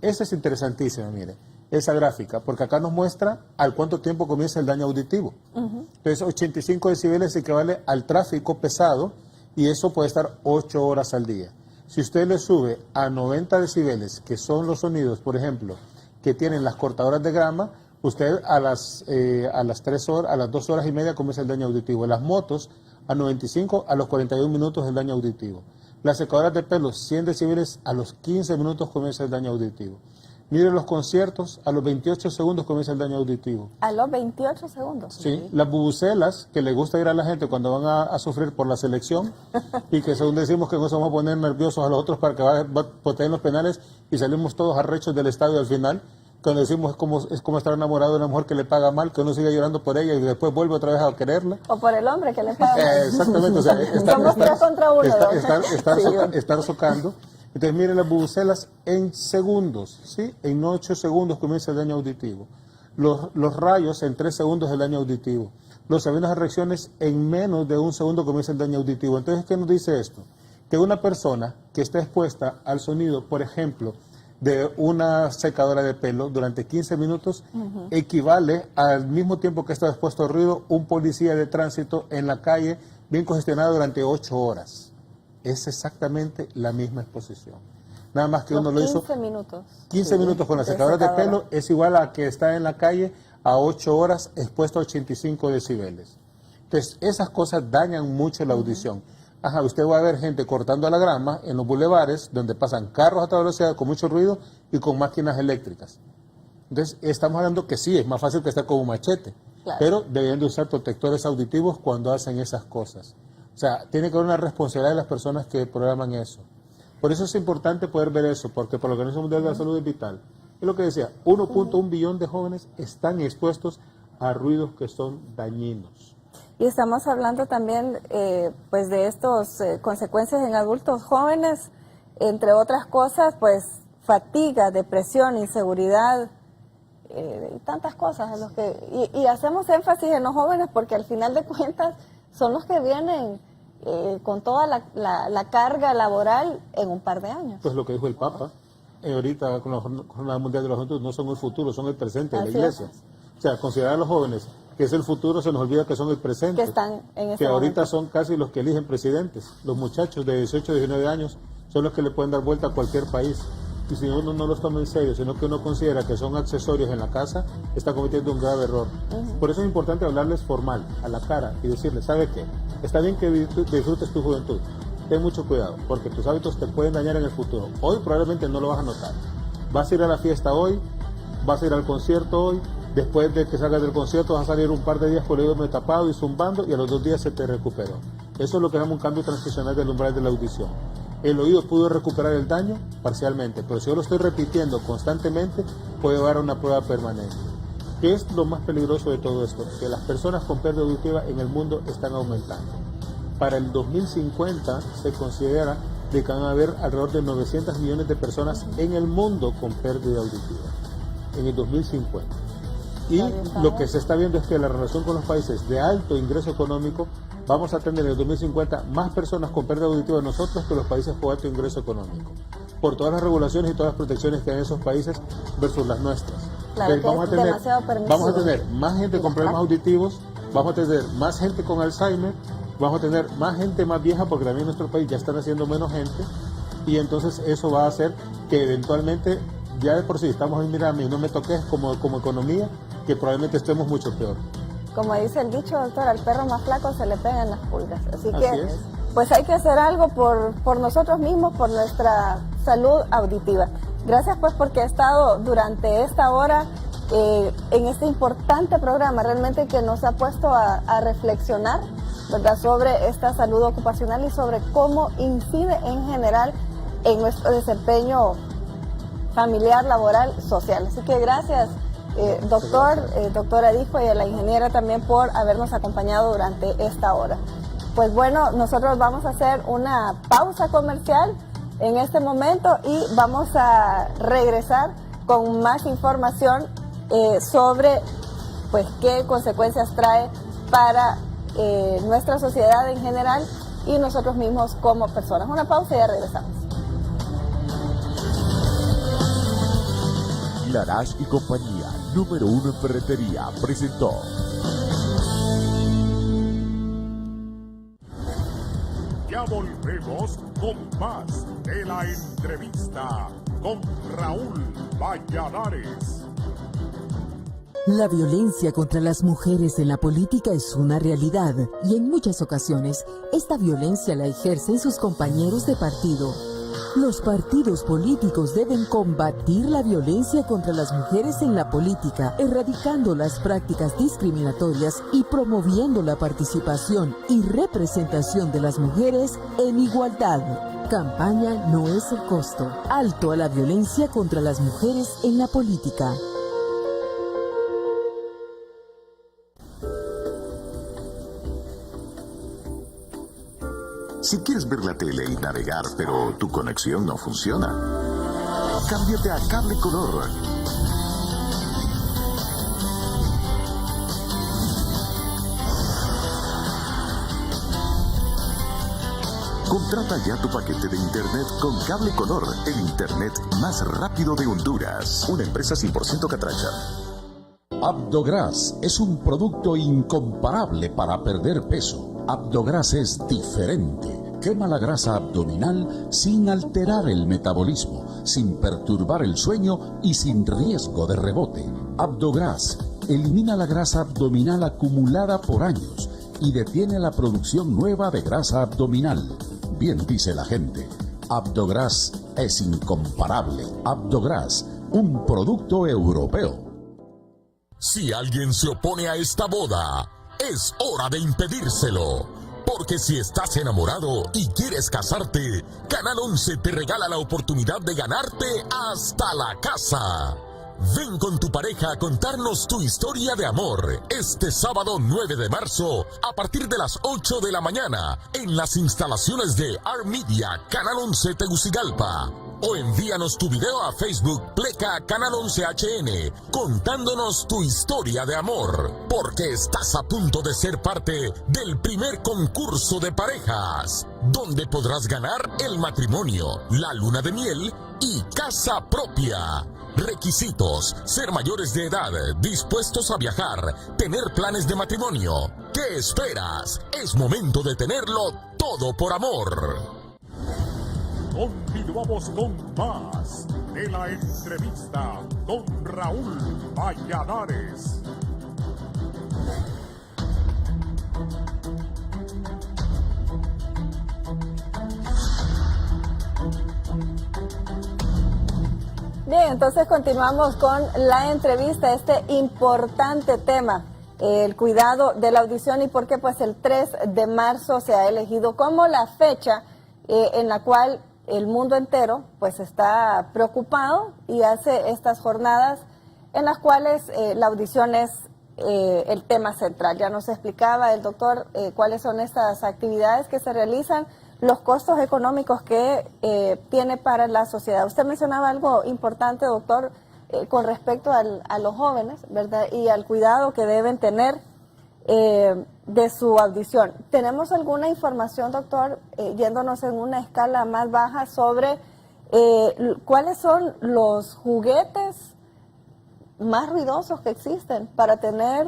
Esa es interesantísima, mire, esa gráfica, porque acá nos muestra al cuánto tiempo comienza el daño auditivo. Entonces, 85 decibeles equivale al tráfico pesado y eso puede estar 8 horas al día. Si usted le sube a 90 decibeles, que son los sonidos, por ejemplo, que tienen las cortadoras de grama, usted a las 3 horas, a las 2 horas y media comienza el daño auditivo. En las motos, a 95, a los 41 minutos el daño auditivo. Las secadoras de pelo, 100 decibeles, a los 15 minutos comienza el daño auditivo. Mire los conciertos, a los 28 segundos comienza el daño auditivo. A los 28 segundos. Sí, las bubucelas, que le gusta ir a la gente cuando van a sufrir por la selección, y que según decimos que no se vamos a poner nerviosos a los otros para que voten los penales y salimos todos arrechos del estadio al final, cuando decimos es como estar enamorado de una mujer que le paga mal, que uno sigue llorando por ella y después vuelve otra vez a quererla. O por el hombre que le paga mal. Exactamente, o sea, somos 3 contra 1. Estar socando. Entonces miren las bubucelas en segundos, ¿sí? En 8 segundos comienza el daño auditivo. Los rayos en 3 segundos el daño auditivo. Los aviones de reacciones en menos de 1 segundo comienza el daño auditivo. Entonces, ¿qué nos dice esto? Que una persona que está expuesta al sonido, por ejemplo, de una secadora de pelo durante 15 minutos, equivale al mismo tiempo que está expuesto al ruido un policía de tránsito en la calle bien congestionado durante 8 horas. Es exactamente la misma exposición. Nada más que uno lo hizo 15 minutos. 15 minutos con la secadora de pelo es igual a que está en la calle a 8 horas expuesto a 85 decibeles. Entonces, esas cosas dañan mucho la audición. Ajá, usted va a ver gente cortando la grama en los bulevares donde pasan carros a toda velocidad con mucho ruido y con máquinas eléctricas. Entonces, estamos hablando que sí, es más fácil que estar con un machete, pero deben de usar protectores auditivos cuando hacen esas cosas. O sea, tiene que haber una responsabilidad de las personas que programan eso. Por eso es importante poder ver eso, porque por la Organización Mundial de la Salud es vital. Es lo que decía, 1.1 billón de jóvenes están expuestos a ruidos que son dañinos. Y estamos hablando también pues de estos consecuencias en adultos jóvenes, entre otras cosas, pues fatiga, depresión, inseguridad, y tantas cosas. En los que, y hacemos énfasis en los jóvenes porque al final de cuentas son los que vienen con toda la carga laboral en un par de años. Pues lo que dijo el Papa, ahorita con la Jornada Mundial de los Adultos, no son el futuro, son el presente de la Iglesia. O sea, considerar a los jóvenes que es el futuro, se nos olvida que son el presente. Que están en que ahorita son casi los que eligen presidentes. Los muchachos de 18, 19 años son los que le pueden dar vuelta a cualquier país. y si uno no los toma en serio, sino que uno considera que son accesorios en la casa, está cometiendo un grave error. Por eso es importante hablarles formal, a la cara, y decirles, ¿sabe qué? Está bien que disfrutes tu juventud, ten mucho cuidado, porque tus hábitos te pueden dañar en el futuro. Hoy probablemente no lo vas a notar. Vas a ir a la fiesta hoy, vas a ir al concierto hoy, después de que salgas del concierto vas a salir un par de días con el oído medio tapado y zumbando, y a los 2 días se te recuperó. Eso es lo que llama un cambio transicional del umbral de la audición. El oído pudo recuperar el daño parcialmente, pero si yo lo estoy repitiendo constantemente, puede llevar a una prueba permanente. ¿Qué es lo más peligroso de todo esto? Que las personas con pérdida auditiva en el mundo están aumentando. Para el 2050 se considera de que van a haber alrededor de 900 millones de personas en el mundo con pérdida auditiva. En el 2050. Y lo que se está viendo es que la relación con los países de alto ingreso económico, vamos a tener en el 2050 más personas con pérdida auditiva nosotros que los países con alto ingreso económico, por todas las regulaciones y todas las protecciones que hay en esos países versus las nuestras. Claro, entonces, vamos a tener más gente con problemas auditivos, vamos a tener más gente con Alzheimer, vamos a tener más gente más vieja, porque también en nuestro país ya están haciendo menos gente, y entonces eso va a hacer que eventualmente, ya de por sí estamos en mira, a mí no me toques como economía, que probablemente estemos mucho peor. Como dice el dicho, doctor, al perro más flaco se le pegan las pulgas. Así que, pues hay que hacer algo por nosotros mismos, por nuestra salud auditiva. Gracias pues porque he estado durante esta hora en este importante programa, realmente que nos ha puesto a reflexionar, ¿verdad?, sobre esta salud ocupacional y sobre cómo incide en general en nuestro desempeño familiar, laboral, social. Así que gracias, doctora Dijo, y a la ingeniera también por habernos acompañado durante esta hora. Pues bueno, nosotros vamos a hacer una pausa comercial en este momento y vamos a regresar con más información sobre pues qué consecuencias trae para nuestra sociedad en general y nosotros mismos como personas. Una pausa y ya regresamos. Larash y compañía, número 1 en ferretería, presentó. Ya volvemos con más de la entrevista con Raúl Valladares. La violencia contra las mujeres en la política es una realidad y en muchas ocasiones esta violencia la ejercen sus compañeros de partido. Los partidos políticos deben combatir la violencia contra las mujeres en la política, erradicando las prácticas discriminatorias y promoviendo la participación y representación de las mujeres en igualdad. Campaña no es el costo. Alto a la violencia contra las mujeres en la política. Si quieres ver la tele y navegar, pero tu conexión no funciona, cámbiate a Cable Color. Contrata ya tu paquete de internet con Cable Color, el internet más rápido de Honduras. Una empresa 100% catracha. Abdogras es un producto incomparable para perder peso. Abdogras es diferente. Quema la grasa abdominal sin alterar el metabolismo, sin perturbar el sueño y sin riesgo de rebote. Abdogras elimina la grasa abdominal acumulada por años y detiene la producción nueva de grasa abdominal. Bien dice la gente, Abdogras es incomparable. Abdogras, un producto europeo. Si alguien se opone a esta boda, es hora de impedírselo. Porque si estás enamorado y quieres casarte, Canal 11 te regala la oportunidad de ganarte hasta la casa. Ven con tu pareja a contarnos tu historia de amor este sábado 9 de marzo a partir de las 8 de la mañana en las instalaciones de Art Media Canal 11 Tegucigalpa. O envíanos tu video a Facebook Pleca Canal 11 HN contándonos tu historia de amor, porque estás a punto de ser parte del primer concurso de parejas, donde podrás ganar el matrimonio, la luna de miel y casa propia. Requisitos: ser mayores de edad, dispuestos a viajar, tener planes de matrimonio. ¿Qué esperas? Es momento de tenerlo todo por amor. Continuamos con más de la entrevista con Raúl Valladares. Bien, entonces continuamos con la entrevista, este importante tema, el cuidado de la audición y por qué pues el 3 de marzo se ha elegido como la fecha en la cual el mundo entero pues está preocupado y hace estas jornadas en las cuales la audición es el tema central. Ya nos explicaba el doctor cuáles son estas actividades que se realizan, los costos económicos que tiene para la sociedad. Usted mencionaba algo importante, doctor, con respecto a los jóvenes, ¿verdad? Y al cuidado que deben tener de su audición. ¿Tenemos alguna información, doctor, yéndonos en una escala más baja sobre cuáles son los juguetes más ruidosos que existen para tener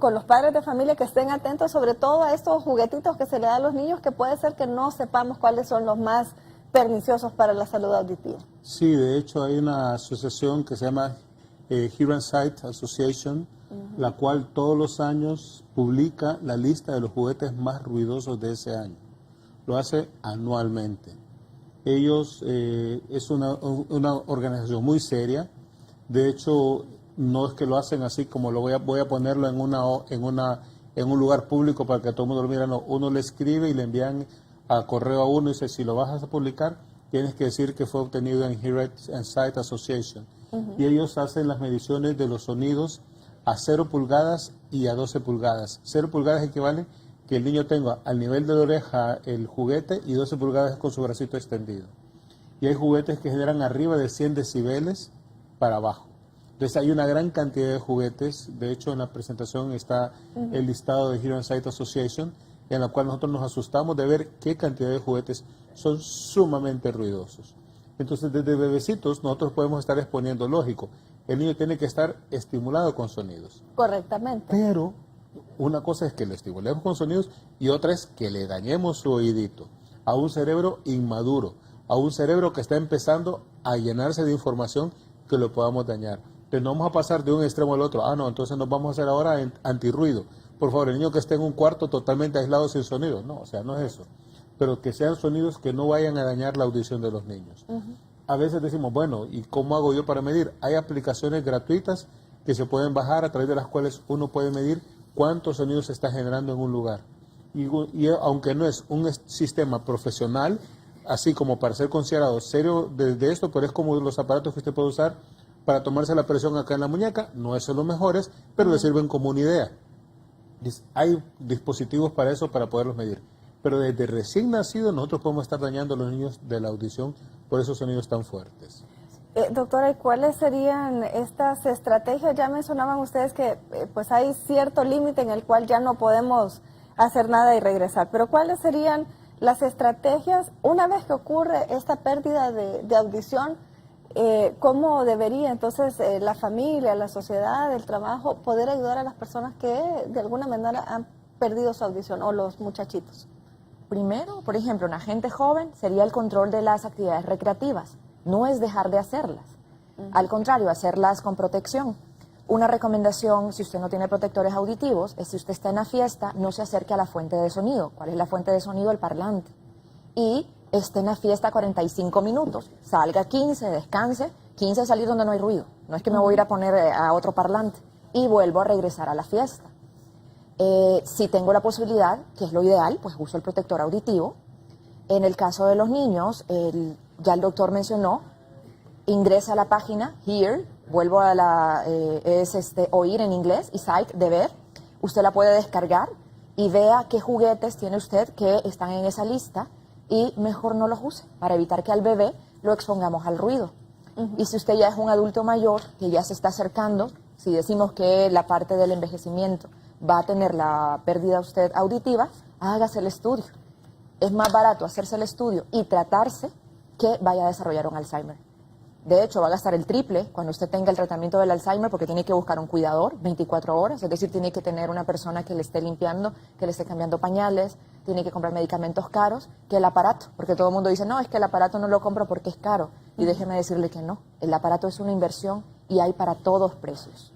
con los padres de familia que estén atentos sobre todo a estos juguetitos que se le dan a los niños, que puede ser que no sepamos cuáles son los más perniciosos para la salud auditiva? Sí, de hecho hay una asociación que se llama Hearing Sight Association, la cual todos los años publica la lista de los juguetes más ruidosos de ese año. Lo hace anualmente. Ellos es una organización muy seria. De hecho, no es que lo hacen así como lo voy a ponerlo en un lugar público para que todo el mundo lo mire. No, uno le escribe y le envían a correo a uno y dice, si lo vas a publicar, tienes que decir que fue obtenido en Hearing Sight Association. Y ellos hacen las mediciones de los sonidos a 0 pulgadas y a 12 pulgadas. 0 pulgadas equivale que el niño tenga al nivel de la oreja el juguete y 12 pulgadas con su bracito extendido. Y hay juguetes que generan arriba de 100 decibeles para abajo. Entonces hay una gran cantidad de juguetes. De hecho, en la presentación está el listado de Hearing Sight Association, en la cual nosotros nos asustamos de ver qué cantidad de juguetes son sumamente ruidosos. Entonces, desde bebecitos nosotros podemos estar exponiendo, lógico, el niño tiene que estar estimulado con sonidos. Correctamente. Pero una cosa es que lo estimulemos con sonidos y otra es que le dañemos su oídito a un cerebro inmaduro, a un cerebro que está empezando a llenarse de información que lo podamos dañar. Entonces no vamos a pasar de un extremo al otro. No, entonces nos vamos a hacer ahora antirruido. Por favor, el niño que esté en un cuarto totalmente aislado sin sonido. No, o sea, no es eso. Pero que sean sonidos que no vayan a dañar la audición de los niños. A veces decimos, bueno, ¿y cómo hago yo para medir? Hay aplicaciones gratuitas que se pueden bajar a través de las cuales uno puede medir cuántos sonidos se está generando en un lugar. Y aunque no es un sistema profesional, así como para ser considerado serio de esto, pero es como los aparatos que usted puede usar para tomarse la presión acá en la muñeca, no son los mejores, pero le sirven como una idea. Hay dispositivos para eso, para poderlos medir. Pero desde recién nacido nosotros podemos estar dañando a los niños de la audición por esos sonidos tan fuertes. Doctora, ¿y cuáles serían estas estrategias? Ya mencionaban ustedes que pues hay cierto límite en el cual ya no podemos hacer nada y regresar, pero ¿cuáles serían las estrategias una vez que ocurre esta pérdida de audición? ¿Cómo debería entonces la familia, la sociedad, el trabajo poder ayudar a las personas que de alguna manera han perdido su audición o los muchachitos? Primero, por ejemplo, una gente joven sería el control de las actividades recreativas. No es dejar de hacerlas. Al contrario, hacerlas con protección. Una recomendación, si usted no tiene protectores auditivos, es si usted está en la fiesta, no se acerque a la fuente de sonido. ¿Cuál es la fuente de sonido? El parlante. Y esté en la fiesta 45 minutos. Salga 15, descanse. 15 salir donde no hay ruido. No es que me voy a ir a poner a otro parlante. Y vuelvo a regresar a la fiesta. Si tengo la posibilidad, que es lo ideal, pues uso el protector auditivo. En el caso de los niños, ya el doctor mencionó, ingresa a la página Hear, vuelvo a oír en inglés, y Sight, de ver. Usted la puede descargar y vea qué juguetes tiene usted que están en esa lista y mejor no los use para evitar que al bebé lo expongamos al ruido. Y si usted ya es un adulto mayor que ya se está acercando, si decimos que la parte del envejecimiento va a tener la pérdida usted auditiva, hágase el estudio. Es más barato hacerse el estudio y tratarse que vaya a desarrollar un Alzheimer. De hecho, va a gastar el triple cuando usted tenga el tratamiento del Alzheimer porque tiene que buscar un cuidador 24 horas, es decir, tiene que tener una persona que le esté limpiando, que le esté cambiando pañales, tiene que comprar medicamentos caros que el aparato, porque todo el mundo dice, no, es que el aparato no lo compro porque es caro. Y déjeme decirle que no, el aparato es una inversión y hay para todos precios.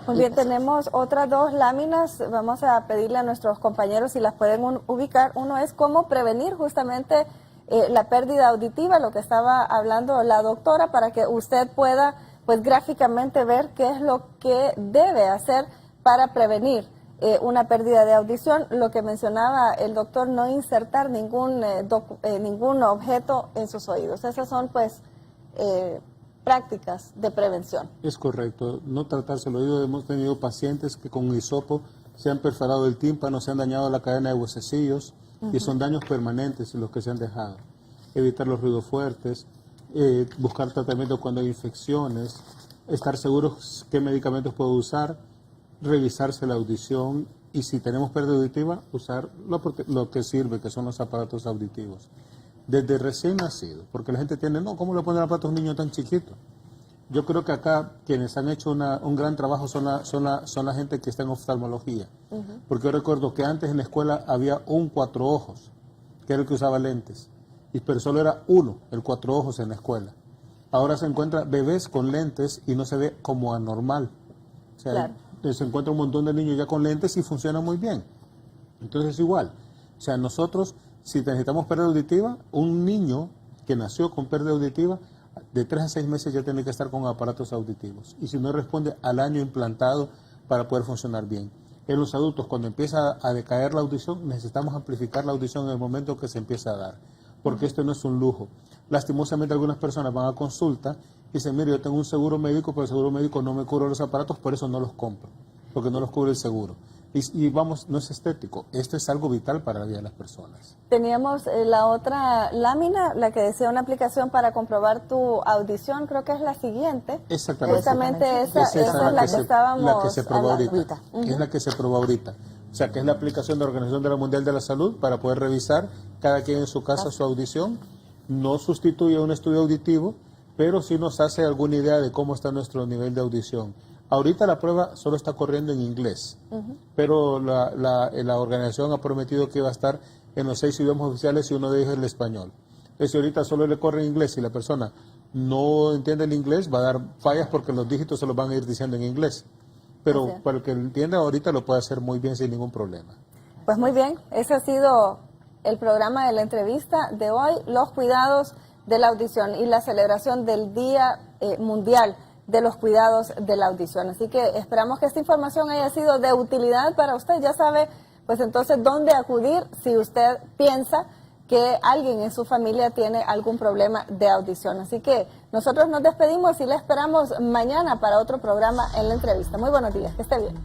Muy bien, tenemos otras 2 láminas, vamos a pedirle a nuestros compañeros si las pueden ubicar. Uno es cómo prevenir justamente la pérdida auditiva, lo que estaba hablando la doctora, para que usted pueda pues gráficamente ver qué es lo que debe hacer para prevenir una pérdida de audición. Lo que mencionaba el doctor, no insertar ningún objeto en sus oídos. Esas son pues prácticas de prevención. Es correcto, no tratarse el oído. Hemos tenido pacientes que con hisopo se han perforado el tímpano, se han dañado la cadena de huesecillos y son daños permanentes los que se han dejado. Evitar los ruidos fuertes, buscar tratamiento cuando hay infecciones, estar seguros qué medicamentos puedo usar, revisarse la audición y si tenemos pérdida auditiva, usar lo que sirve, que son los aparatos auditivos. Desde recién nacido, porque la gente tiene, no, ¿cómo le ponen aparatos a un niño tan chiquito? Yo creo que acá quienes han hecho un gran trabajo son la gente que está en oftalmología. Porque yo recuerdo que antes en la escuela había un 4 ojos, que era el que usaba lentes, pero solo era uno, el 4 ojos en la escuela. Ahora se encuentra bebés con lentes y no se ve como anormal. O sea, claro, se encuentra un montón de niños ya con lentes y funciona muy bien. Entonces es igual. O sea, nosotros, si necesitamos pérdida auditiva, un niño que nació con pérdida auditiva, de 3 a 6 meses ya tiene que estar con aparatos auditivos. Y si no responde, al año implantado para poder funcionar bien. En los adultos, cuando empieza a decaer la audición, necesitamos amplificar la audición en el momento que se empieza a dar. Porque esto no es un lujo. Lastimosamente algunas personas van a consulta y dicen, mire, yo tengo un seguro médico, pero el seguro médico no me cubre los aparatos, por eso no los compro, porque no los cubre el seguro. Y vamos, no es estético, esto es algo vital para la vida de las personas. Teníamos la otra lámina, la que decía una aplicación para comprobar tu audición, creo que es la siguiente. Exactamente. Justamente esa es la que estábamos la que se probó hablando. ahorita. Es la que se probó ahorita. O sea, que es la aplicación de la Organización Mundial de la Salud para poder revisar cada quien en su casa su audición. No sustituye un estudio auditivo, pero sí nos hace alguna idea de cómo está nuestro nivel de audición. Ahorita la prueba solo está corriendo en inglés, pero la organización ha prometido que va a estar en los 6 idiomas oficiales y uno de ellos es el español. Entonces, si ahorita solo le corre en inglés y la persona no entiende el inglés, va a dar fallas porque los dígitos se los van a ir diciendo en inglés. Pero para el que entienda ahorita lo puede hacer muy bien sin ningún problema. Pues muy bien, ese ha sido el programa de la entrevista de hoy, los cuidados de la audición y la celebración del Día Mundial de los Cuidados de la Audición. Así que esperamos que esta información haya sido de utilidad para usted. Ya sabe, pues entonces, dónde acudir si usted piensa que alguien en su familia tiene algún problema de audición. Así que nosotros nos despedimos y le esperamos mañana para otro programa en la entrevista. Muy buenos días, que esté bien.